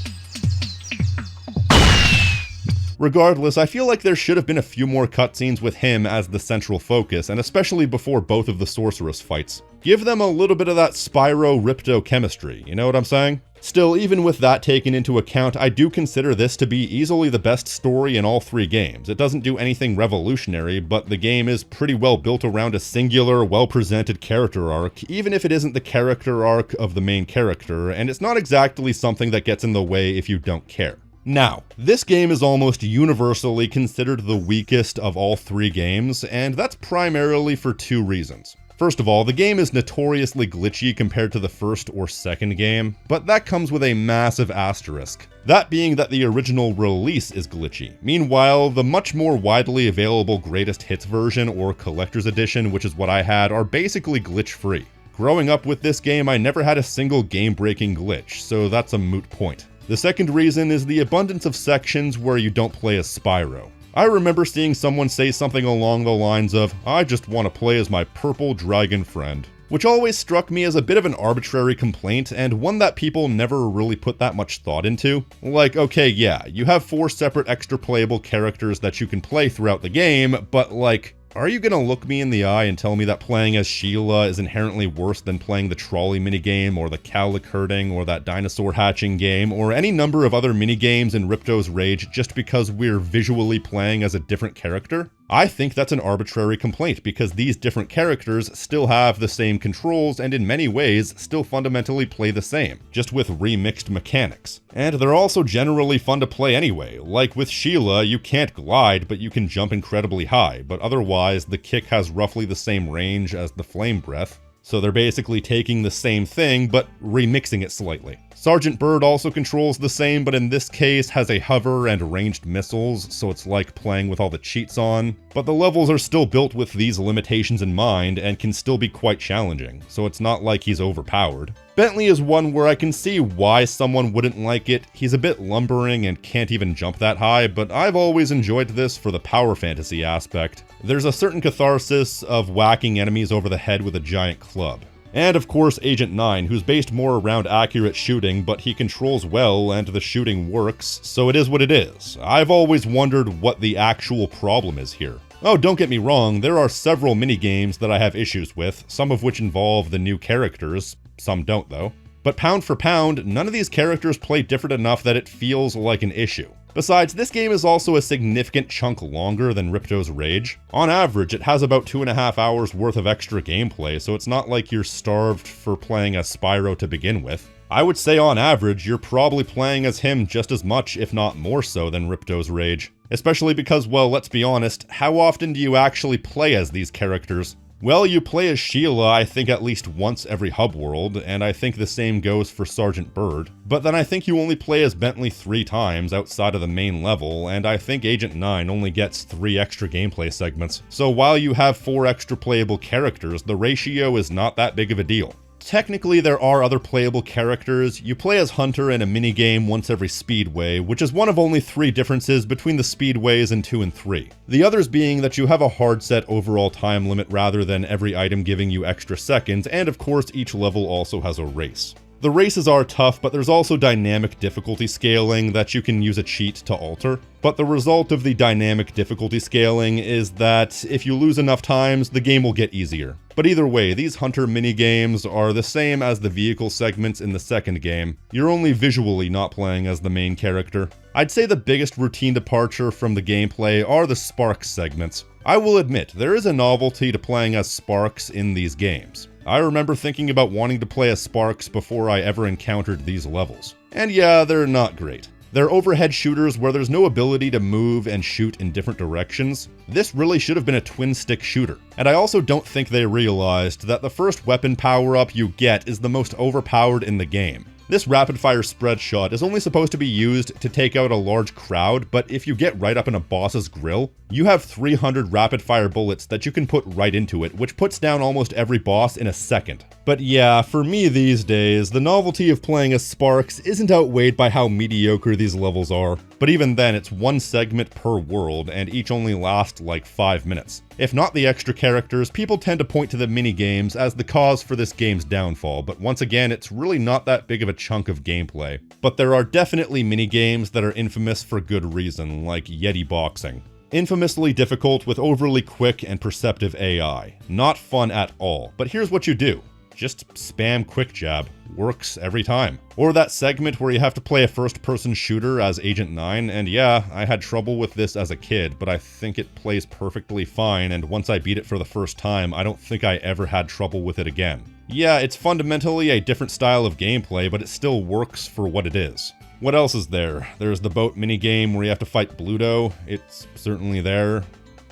Speaker 1: Regardless, I feel like there should have been a few more cutscenes with him as the central focus, and especially before both of the sorceress fights. Give them a little bit of that Spyro Ripto chemistry, you know what I'm saying? Still, even with that taken into account, I do consider this to be easily the best story in all 3 games. It doesn't do anything revolutionary, but the game is pretty well built around a singular, well-presented character arc, even if it isn't the character arc of the main character, and it's not exactly something that gets in the way if you don't care. Now, this game is almost universally considered the weakest of all 3 games, and that's primarily for 2 reasons. First of all, the game is notoriously glitchy compared to the first or second game, but that comes with a massive asterisk. That being that the original release is glitchy. Meanwhile, the much more widely available Greatest Hits version or Collector's Edition, which is what I had, are basically glitch-free. Growing up with this game, I never had a single game-breaking glitch, so that's a moot point. The second reason is the abundance of sections where you don't play as Spyro. I remember seeing someone say something along the lines of, "I just want to play as my purple dragon friend," which always struck me as a bit of an arbitrary complaint and one that people never really put that much thought into. Like, okay, yeah, you have 4 separate extra playable characters that you can play throughout the game, but like, are you gonna look me in the eye and tell me that playing as Sheila is inherently worse than playing the trolley minigame, or the cowlick herding, or that dinosaur hatching game, or any number of other minigames in Ripto's Rage just because we're visually playing as a different character? I think that's an arbitrary complaint because these different characters still have the same controls and in many ways still fundamentally play the same, just with remixed mechanics. And they're also generally fun to play anyway. Like with Sheila, you can't glide, but you can jump incredibly high, but otherwise the kick has roughly the same range as the flame breath. So they're basically taking the same thing, but remixing it slightly. Sergeant Bird also controls the same, but in this case has a hover and ranged missiles, so it's like playing with all the cheats on. But the levels are still built with these limitations in mind and can still be quite challenging, so it's not like he's overpowered. Bentley is one where I can see why someone wouldn't like it. He's a bit lumbering and can't even jump that high, but I've always enjoyed this for the power fantasy aspect. There's a certain catharsis of whacking enemies over the head with a giant club. And of course Agent 9, who's based more around accurate shooting, but he controls well and the shooting works, so it is what it is. I've always wondered what the actual problem is here. Oh, don't get me wrong, there are several minigames that I have issues with, some of which involve the new characters, some don't though. But pound for pound, none of these characters play different enough that it feels like an issue. Besides, this game is also a significant chunk longer than Ripto's Rage. On average, it has about 2.5 hours worth of extra gameplay, so it's not like you're starved for playing as Spyro to begin with. I would say on average, you're probably playing as him just as much, if not more so, than Ripto's Rage. Especially because, well, let's be honest, how often do you actually play as these characters? Well, you play as Sheila, I think at least once every hub world, and I think the same goes for Sergeant Bird. But then I think you only play as Bentley 3 times outside of the main level, and I think Agent 9 only gets 3 extra gameplay segments. So while you have 4 extra playable characters, the ratio is not that big of a deal. Technically, there are other playable characters. You play as Hunter in a minigame once every speedway, which is one of only 3 differences between the speedways in 2 and 3. The others being that you have a hard set overall time limit rather than every item giving you extra seconds, and of course each level also has a race. The races are tough, but there's also dynamic difficulty scaling that you can use a cheat to alter. But the result of the dynamic difficulty scaling is that if you lose enough times, the game will get easier. But either way, these Hunter minigames are the same as the vehicle segments in the second game. You're only visually not playing as the main character. I'd say the biggest routine departure from the gameplay are the Sparks segments. I will admit, there is a novelty to playing as Sparks in these games. I remember thinking about wanting to play as Sparks before I ever encountered these levels. And yeah, they're not great. They're overhead shooters where there's no ability to move and shoot in different directions. This really should have been a twin-stick shooter. And I also don't think they realized that the first weapon power-up you get is the most overpowered in the game. This rapid-fire spread shot is only supposed to be used to take out a large crowd, but if you get right up in a boss's grill, you have 300 rapid-fire bullets that you can put right into it, which puts down almost every boss in a second. But yeah, for me these days, the novelty of playing as Sparx isn't outweighed by how mediocre these levels are. But even then, it's one segment per world, and each only last like 5 minutes. If not the extra characters, people tend to point to the minigames as the cause for this game's downfall, but once again, it's really not that big of a chunk of gameplay. But there are definitely minigames that are infamous for good reason, like Yeti boxing. Infamously difficult with overly quick and perceptive AI. Not fun at all, but here's what you do. Just spam quick jab. Works every time. Or that segment where you have to play a first-person shooter as Agent 9, and yeah, I had trouble with this as a kid, but I think it plays perfectly fine, and once I beat it for the first time, I don't think I ever had trouble with it again. Yeah, it's fundamentally a different style of gameplay, but it still works for what it is. What else is there? There's the boat minigame where you have to fight Bluto. It's certainly there,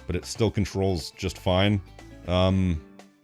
Speaker 1: but it still controls just fine.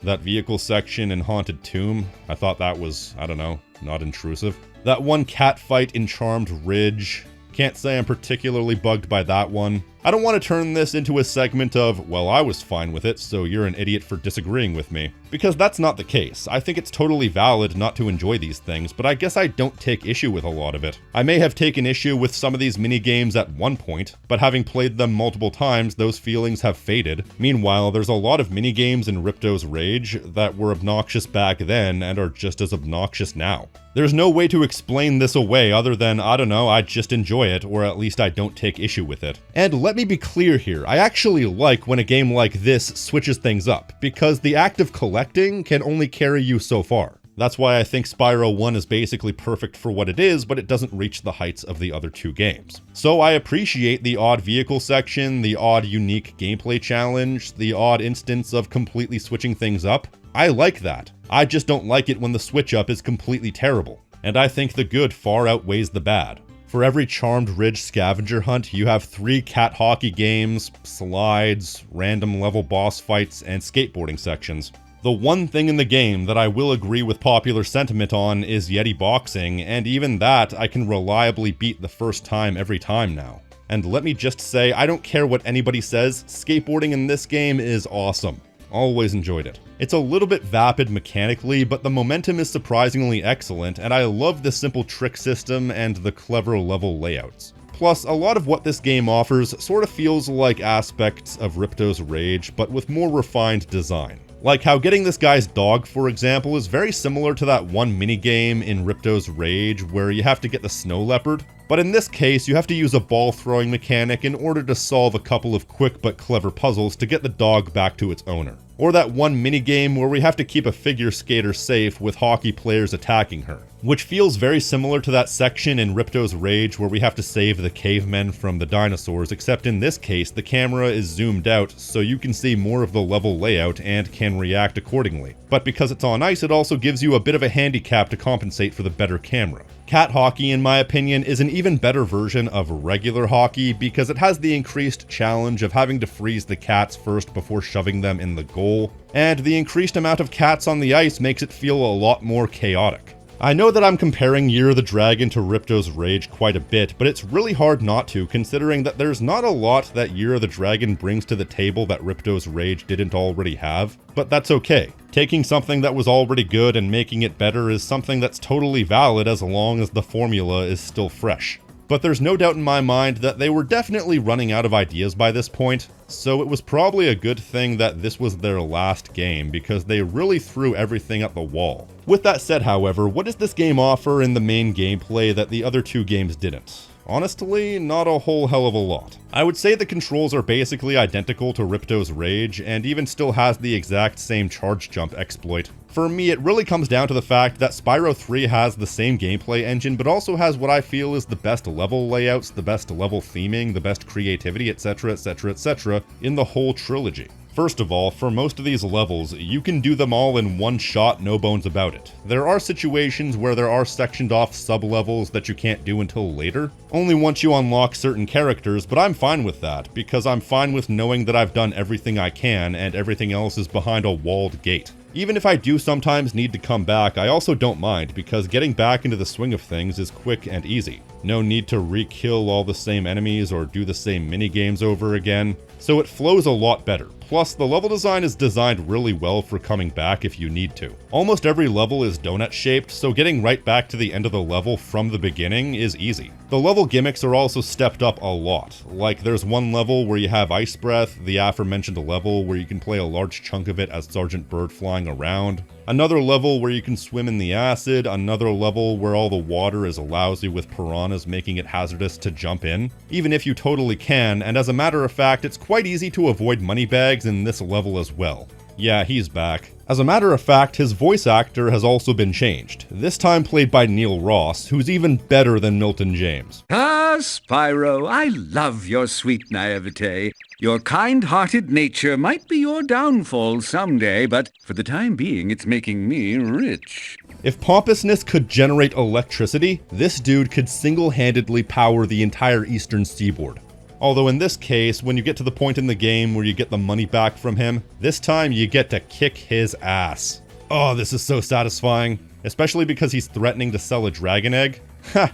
Speaker 1: That vehicle section in Haunted Tomb, I thought that was, I don't know, not intrusive. That one cat fight in Charmed Ridge, can't say I'm particularly bugged by that one. I don't want to turn this into a segment of, well, I was fine with it, so you're an idiot for disagreeing with me. Because that's not the case. I think it's totally valid not to enjoy these things, but I guess I don't take issue with a lot of it. I may have taken issue with some of these minigames at one point, but having played them multiple times, those feelings have faded. Meanwhile, there's a lot of minigames in Ripto's Rage that were obnoxious back then and are just as obnoxious now. There's no way to explain this away other than, I don't know, I just enjoy it, or at least I don't take issue with it. And let me be clear here, I actually like when a game like this switches things up, because the act of collecting can only carry you so far. That's why I think Spyro 1 is basically perfect for what it is, but it doesn't reach the heights of the other two games. So I appreciate the odd vehicle section, the odd unique gameplay challenge, the odd instance of completely switching things up. I like that. I just don't like it when the switch up is completely terrible. And I think the good far outweighs the bad. For every Charmed Ridge scavenger hunt, you have 3 cat hockey games, slides, random level boss fights, and skateboarding sections. The one thing in the game that I will agree with popular sentiment on is Yeti boxing, and even that I can reliably beat the first time every time now. And let me just say, I don't care what anybody says, skateboarding in this game is awesome. Always enjoyed it. It's a little bit vapid mechanically, but the momentum is surprisingly excellent, and I love the simple trick system and the clever level layouts. Plus, a lot of what this game offers sort of feels like aspects of Ripto's Rage, but with more refined design. Like how getting this guy's dog, for example, is very similar to that one minigame in Ripto's Rage where you have to get the snow leopard. But in this case, you have to use a ball throwing mechanic in order to solve a couple of quick but clever puzzles to get the dog back to its owner. Or that one minigame where we have to keep a figure skater safe with hockey players attacking her, which feels very similar to that section in Ripto's Rage where we have to save the cavemen from the dinosaurs, except in this case the camera is zoomed out so you can see more of the level layout and can react accordingly. But because it's on ice, it also gives you a bit of a handicap to compensate for the better camera. Cat hockey, in my opinion, is an even better version of regular hockey because it has the increased challenge of having to freeze the cats first before shoving them in the goal, and the increased amount of cats on the ice makes it feel a lot more chaotic. I know that I'm comparing Year of the Dragon to Ripto's Rage quite a bit, but it's really hard not to, considering that there's not a lot that Year of the Dragon brings to the table that Ripto's Rage didn't already have, but that's okay. Taking something that was already good and making it better is something that's totally valid as long as the formula is still fresh. But there's no doubt in my mind that they were definitely running out of ideas by this point, so it was probably a good thing that this was their last game because they really threw everything at the wall. With that said, however, what does this game offer in the main gameplay that the other two games didn't? Honestly, not a whole hell of a lot. I would say the controls are basically identical to Ripto's Rage, and even still has the exact same charge jump exploit. For me, it really comes down to the fact that Spyro 3 has the same gameplay engine, but also has what I feel is the best level layouts, the best level theming, the best creativity, etc, etc, etc, in the whole trilogy. First of all, for most of these levels, you can do them all in one shot, no bones about it. There are situations where there are sectioned off sub-levels that you can't do until later, only once you unlock certain characters, but I'm fine with that, because I'm fine with knowing that I've done everything I can and everything else is behind a walled gate. Even if I do sometimes need to come back, I also don't mind, because getting back into the swing of things is quick and easy. No need to re-kill all the same enemies or do the same minigames over again, so it flows a lot better. Plus, the level design is designed really well for coming back if you need to. Almost every level is donut-shaped, so getting right back to the end of the level from the beginning is easy. The level gimmicks are also stepped up a lot. Like, there's one level where you have Ice Breath, the aforementioned level where you can play a large chunk of it as Sergeant Bird flying around, another level where you can swim in the acid, another level where all the water is lousy with piranhas making it hazardous to jump in, even if you totally can, and as a matter of fact, it's quite easy to avoid moneybags in this level as well. Yeah, he's back. As a matter of fact, his voice actor has also been changed, this time played by Neil Ross, who's even better than Milton James.
Speaker 13: Ah, Spyro, I love your sweet naivete. Your kind-hearted nature might be your downfall someday, but for the time being, it's making me rich.
Speaker 1: If pompousness could generate electricity, this dude could single-handedly power the entire eastern seaboard. Although in this case, when you get to the point in the game where you get the money back from him, this time you get to kick his ass. Oh, this is so satisfying. Especially because he's threatening to sell a dragon egg. Ha!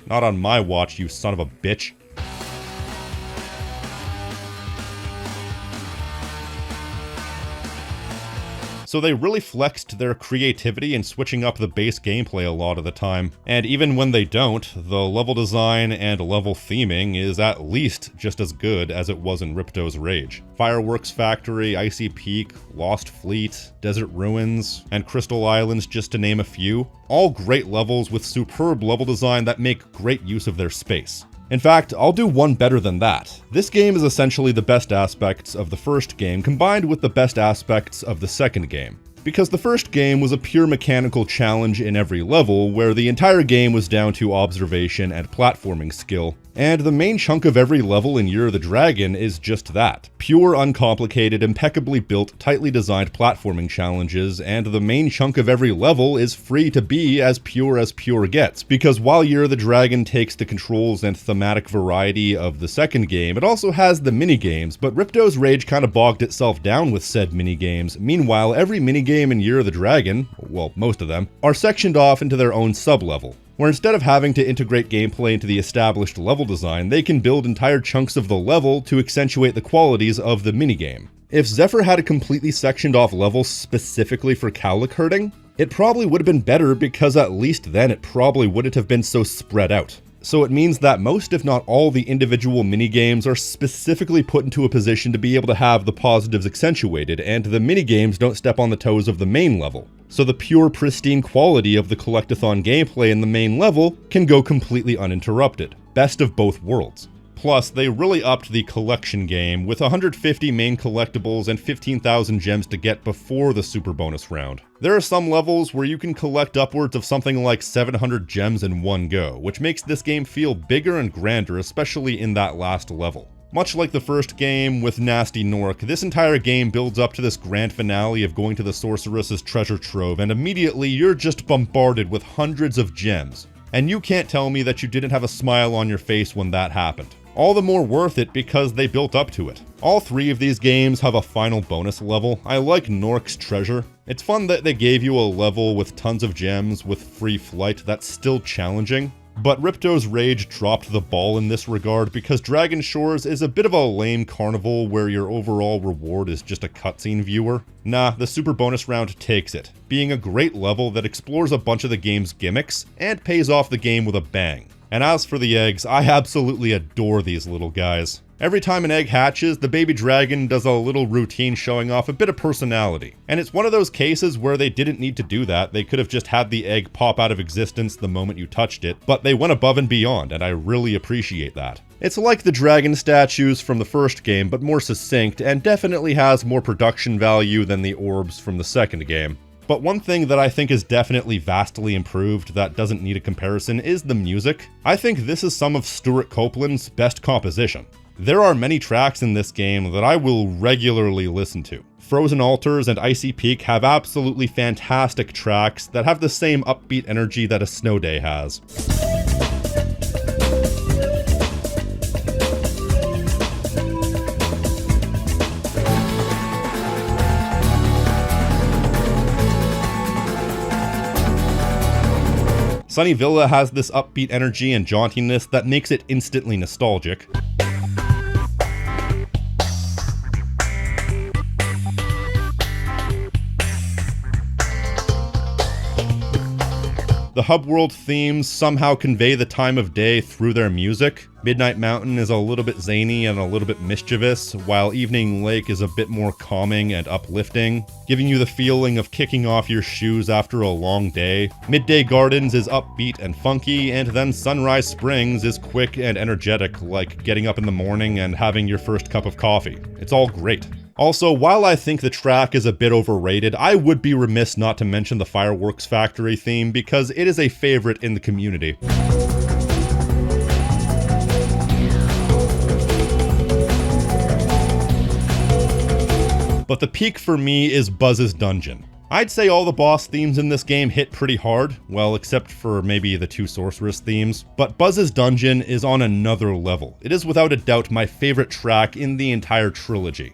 Speaker 1: Not on my watch, you son of a bitch. So they really flexed their creativity in switching up the base gameplay a lot of the time. And even when they don't, the level design and level theming is at least just as good as it was in Ripto's Rage. Fireworks Factory, Icy Peak, Lost Fleet, Desert Ruins, and Crystal Islands, just to name a few. All great levels with superb level design that make great use of their space. In fact, I'll do one better than that. This game is essentially the best aspects of the first game combined with the best aspects of the second game. Because the first game was a pure mechanical challenge in every level, where the entire game was down to observation and platforming skill. And the main chunk of every level in Year of the Dragon is just that. Pure, uncomplicated, impeccably built, tightly designed platforming challenges, and the main chunk of every level is free to be as pure gets. Because while Year of the Dragon takes the controls and thematic variety of the second game, it also has the minigames, but Ripto's Rage kinda bogged itself down with said minigames. Meanwhile, every minigame in Year of the Dragon, well, most of them, are sectioned off into their own sub-level, where instead of having to integrate gameplay into the established level design, they can build entire chunks of the level to accentuate the qualities of the minigame. If Zephyr had a completely sectioned off level specifically for cowlick herding, it probably would have been better because at least then it probably wouldn't have been so spread out. So it means that most, if not all, the individual minigames are specifically put into a position to be able to have the positives accentuated, and the minigames don't step on the toes of the main level. So the pure, pristine quality of the collectathon gameplay in the main level can go completely uninterrupted. Best of both worlds. Plus, they really upped the collection game with 150 main collectibles and 15,000 gems to get before the super bonus round. There are some levels where you can collect upwards of something like 700 gems in one go, which makes this game feel bigger and grander, especially in that last level. Much like the first game with Nasty Nork, this entire game builds up to this grand finale of going to the Sorceress's treasure trove, and immediately you're just bombarded with hundreds of gems. And you can't tell me that you didn't have a smile on your face when that happened. All the more worth it because they built up to it. All three of these games have a final bonus level. I like Nork's Treasure. It's fun that they gave you a level with tons of gems with free flight that's still challenging. But Ripto's Rage dropped the ball in this regard because Dragon Shores is a bit of a lame carnival where your overall reward is just a cutscene viewer. Nah, the super bonus round takes it, being a great level that explores a bunch of the game's gimmicks and pays off the game with a bang. And as for the eggs, I absolutely adore these little guys. Every time an egg hatches, the baby dragon does a little routine showing off a bit of personality. And it's one of those cases where they didn't need to do that. They could have just had the egg pop out of existence the moment you touched it, but they went above and beyond, and I really appreciate that. It's like the dragon statues from the first game, but more succinct, and definitely has more production value than the orbs from the second game. But one thing that I think is definitely vastly improved that doesn't need a comparison is the music. I think this is some of Stuart Copeland's best composition. There are many tracks in this game that I will regularly listen to. Frozen Altars and Icy Peak have absolutely fantastic tracks that have the same upbeat energy that a snow day has. Sunny Villa has this upbeat energy and jauntiness that makes it instantly nostalgic. The hub world themes somehow convey the time of day through their music. Midnight Mountain is a little bit zany and a little bit mischievous, while Evening Lake is a bit more calming and uplifting, giving you the feeling of kicking off your shoes after a long day. Midday Gardens is upbeat and funky, and then Sunrise Springs is quick and energetic, like getting up in the morning and having your first cup of coffee. It's all great. Also, while I think the track is a bit overrated, I would be remiss not to mention the Fireworks Factory theme because it is a favorite in the community. But the peak for me is Buzz's Dungeon. I'd say all the boss themes in this game hit pretty hard, well, except for maybe the two Sorceress themes, but Buzz's Dungeon is on another level. It is without a doubt my favorite track in the entire trilogy.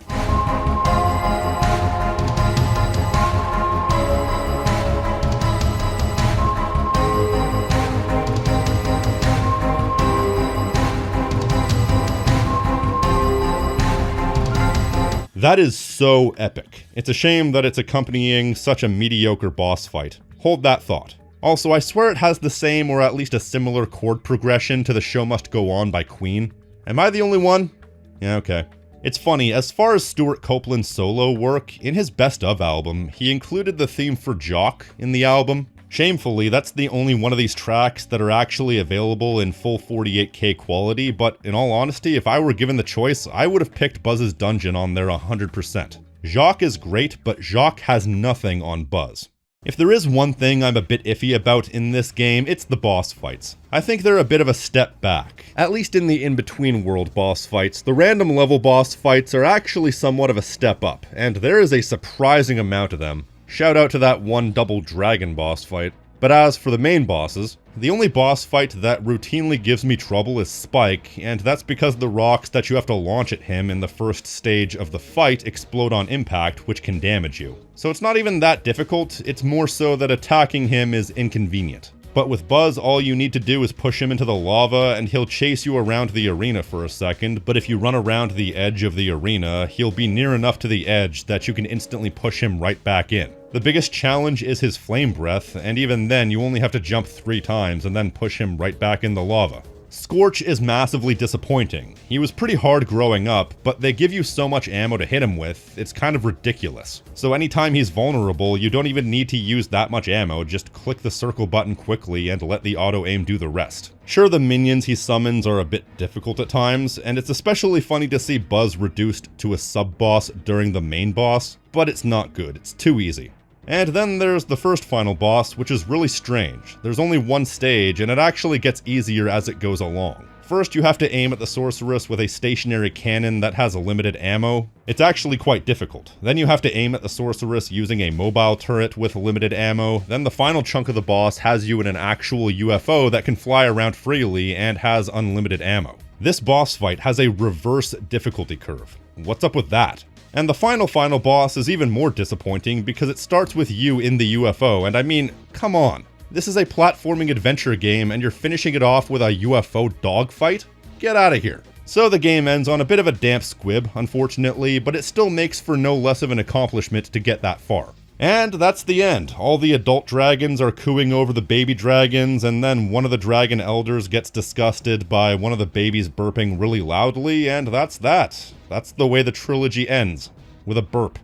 Speaker 1: That is so epic. It's a shame that it's accompanying such a mediocre boss fight. Hold that thought. Also, I swear it has the same or at least a similar chord progression to The Show Must Go On by Queen. Am I the only one? Yeah, okay. It's funny, as far as Stuart Copeland's solo work, in his Best Of album, he included the theme for Jock in the album. Shamefully, that's the only one of these tracks that are actually available in full 48K quality, but in all honesty, if I were given the choice, I would have picked Buzz's Dungeon on there 100%. Jacques is great, but Jacques has nothing on Buzz. If there is one thing I'm a bit iffy about in this game, it's the boss fights. I think they're a bit of a step back. At least in the in-between world boss fights, the random level boss fights are actually somewhat of a step up, and there is a surprising amount of them. Shout out to that one double dragon boss fight. But as for the main bosses, the only boss fight that routinely gives me trouble is Spike, and that's because the rocks that you have to launch at him in the first stage of the fight explode on impact, which can damage you. So it's not even that difficult, it's more so that attacking him is inconvenient. But with Buzz, all you need to do is push him into the lava and he'll chase you around the arena for a second, but if you run around the edge of the arena, he'll be near enough to the edge that you can instantly push him right back in. The biggest challenge is his flame breath, and even then you only have to jump 3 times and then push him right back in the lava. Scorch is massively disappointing. He was pretty hard growing up, but they give you so much ammo to hit him with, it's kind of ridiculous. So anytime he's vulnerable, you don't even need to use that much ammo, just click the circle button quickly and let the auto-aim do the rest. Sure, the minions he summons are a bit difficult at times, and it's especially funny to see Buzz reduced to a sub-boss during the main boss, but it's not good, it's too easy. And then there's the first final boss, which is really strange. There's only one stage, and it actually gets easier as it goes along. First, you have to aim at the sorceress with a stationary cannon that has limited ammo. It's actually quite difficult. Then you have to aim at the sorceress using a mobile turret with limited ammo. Then the final chunk of the boss has you in an actual UFO that can fly around freely and has unlimited ammo. This boss fight has a reverse difficulty curve. What's up with that? And the final boss is even more disappointing because it starts with you in the UFO, and I mean, come on. This is a platforming adventure game and you're finishing it off with a UFO dogfight? Get out of here. So the game ends on a bit of a damp squib, unfortunately, but it still makes for no less of an accomplishment to get that far. And that's the end. All the adult dragons are cooing over the baby dragons, and then one of the dragon elders gets disgusted by one of the babies burping really loudly, and that's that. That's the way the trilogy ends, with a burp.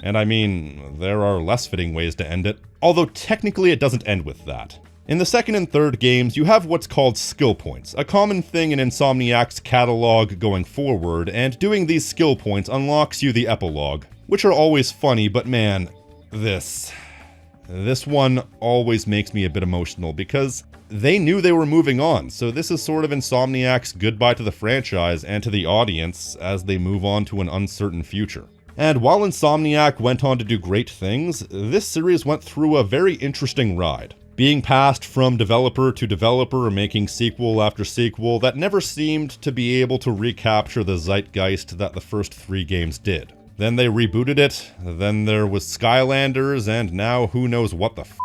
Speaker 1: And I mean, there are less fitting ways to end it, although technically it doesn't end with that. In the second and third games, you have what's called skill points, a common thing in Insomniac's catalog going forward, and doing these skill points unlocks you the epilogue, which are always funny, but man, this one always makes me a bit emotional because they knew they were moving on, so this is sort of Insomniac's goodbye to the franchise and to the audience as they move on to an uncertain future. And while Insomniac went on to do great things, this series went through a very interesting ride. Being passed from developer to developer, making sequel after sequel that never seemed to be able to recapture the zeitgeist that the first 3 games did. Then they rebooted it, then there was Skylanders, and now who knows what the f***.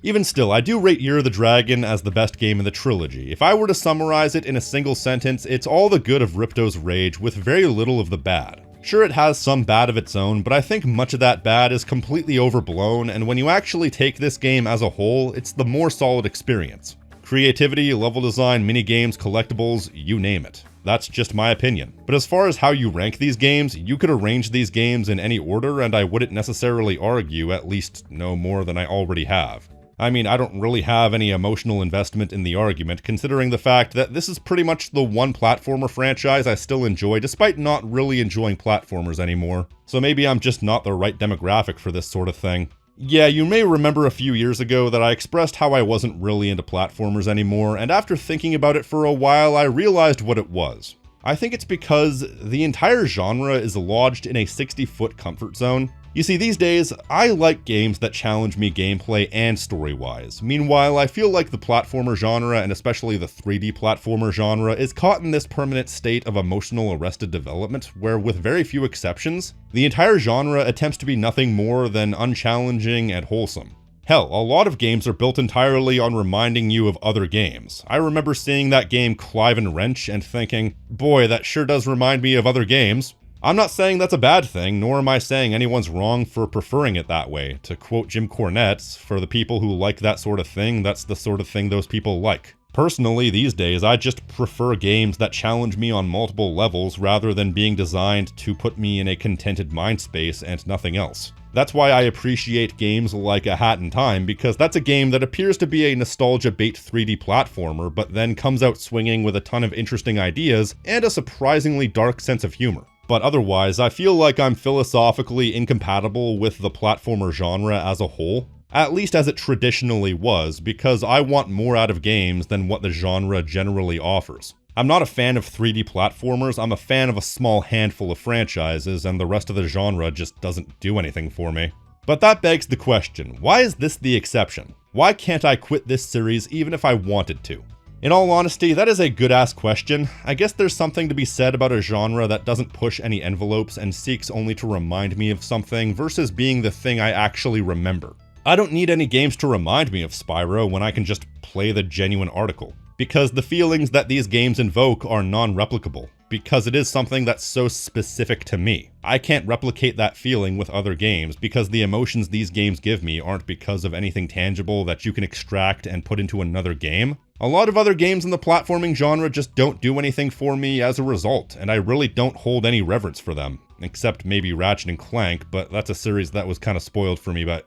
Speaker 1: Even still, I do rate Year of the Dragon as the best game in the trilogy. If I were to summarize it in a single sentence, it's all the good of Ripto's rage with very little of the bad. Sure, it has some bad of its own, but I think much of that bad is completely overblown, and when you actually take this game as a whole, it's the more solid experience. Creativity, level design, minigames, collectibles, you name it. That's just my opinion. But as far as how you rank these games, you could arrange these games in any order and I wouldn't necessarily argue, at least no more than I already have. I mean, I don't really have any emotional investment in the argument, considering the fact that this is pretty much the one platformer franchise I still enjoy, despite not really enjoying platformers anymore. So maybe I'm just not the right demographic for this sort of thing. Yeah, you may remember a few years ago that I expressed how I wasn't really into platformers anymore, and after thinking about it for a while, I realized what it was. I think it's because the entire genre is lodged in a 60-foot comfort zone. You see, these days, I like games that challenge me gameplay and story-wise. Meanwhile, I feel like the platformer genre, and especially the 3D platformer genre, is caught in this permanent state of emotional arrested development, where with very few exceptions, the entire genre attempts to be nothing more than unchallenging and wholesome. Hell, a lot of games are built entirely on reminding you of other games. I remember seeing that game Clive and Wrench and thinking, boy, that sure does remind me of other games. I'm not saying that's a bad thing, nor am I saying anyone's wrong for preferring it that way. To quote Jim Cornette, for the people who like that sort of thing, that's the sort of thing those people like. Personally, these days, I just prefer games that challenge me on multiple levels rather than being designed to put me in a contented mind space and nothing else. That's why I appreciate games like A Hat in Time, because that's a game that appears to be a nostalgia bait 3D platformer, but then comes out swinging with a ton of interesting ideas and a surprisingly dark sense of humor. But otherwise, I feel like I'm philosophically incompatible with the platformer genre as a whole, at least as it traditionally was, because I want more out of games than what the genre generally offers. I'm not a fan of 3D platformers, I'm a fan of a small handful of franchises, and the rest of the genre just doesn't do anything for me. But that begs the question, why is this the exception? Why can't I quit this series even if I wanted to? In all honesty, that is a good-ass question. I guess there's something to be said about a genre that doesn't push any envelopes and seeks only to remind me of something versus being the thing I actually remember. I don't need any games to remind me of Spyro when I can just play the genuine article, because the feelings that these games invoke are non-replicable, because it is something that's so specific to me. I can't replicate that feeling with other games because the emotions these games give me aren't because of anything tangible that you can extract and put into another game. A lot of other games in the platforming genre just don't do anything for me as a result, and I really don't hold any reverence for them, except maybe Ratchet & Clank, but that's a series that was kind of spoiled for me, but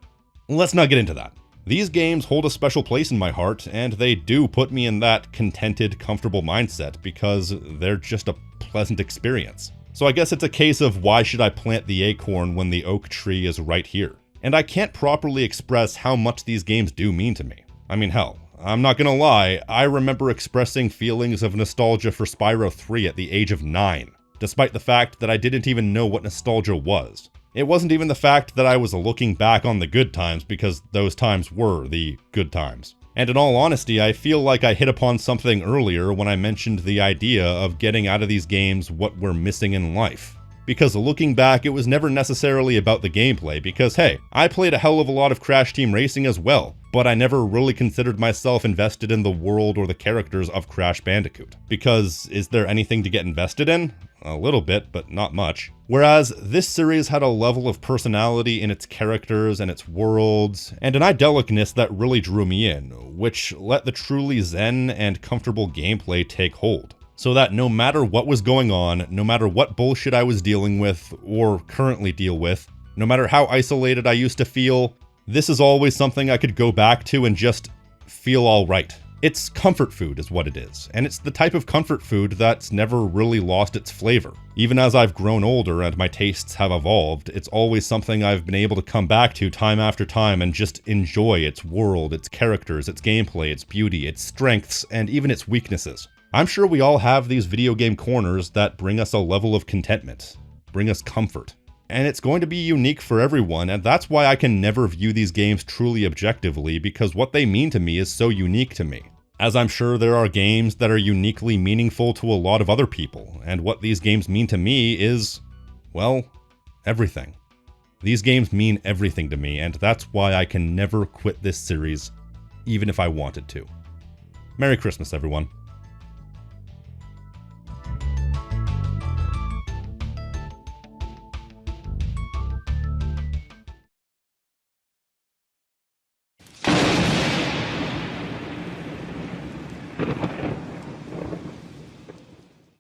Speaker 1: let's not get into that. These games hold a special place in my heart, and they do put me in that contented, comfortable mindset because they're just a pleasant experience. So I guess it's a case of why should I plant the acorn when the oak tree is right here? And I can't properly express how much these games do mean to me. I mean, hell, I'm not gonna lie, I remember expressing feelings of nostalgia for Spyro 3 at the age of 9, despite the fact that I didn't even know what nostalgia was. It wasn't even the fact that I was looking back on the good times, because those times were the good times. And in all honesty, I feel like I hit upon something earlier when I mentioned the idea of getting out of these games what we're missing in life. Because looking back, it was never necessarily about the gameplay, because hey, I played a hell of a lot of Crash Team Racing as well, but I never really considered myself invested in the world or the characters of Crash Bandicoot. Because is there anything to get invested in? A little bit, but not much. Whereas this series had a level of personality in its characters and its worlds, and an idyllicness that really drew me in, which let the truly zen and comfortable gameplay take hold. So that no matter what was going on, no matter what bullshit I was dealing with, or currently deal with, no matter how isolated I used to feel, this is always something I could go back to and just feel alright. It's comfort food is what it is, and it's the type of comfort food that's never really lost its flavor. Even as I've grown older and my tastes have evolved, it's always something I've been able to come back to time after time and just enjoy its world, its characters, its gameplay, its beauty, its strengths, and even its weaknesses. I'm sure we all have these video game corners that bring us a level of contentment, bring us comfort. And it's going to be unique for everyone, and that's why I can never view these games truly objectively, because what they mean to me is so unique to me. As I'm sure there are games that are uniquely meaningful to a lot of other people, and what these games mean to me is, well, everything. These games mean everything to me, and that's why I can never quit this series, even if I wanted to. Merry Christmas, everyone.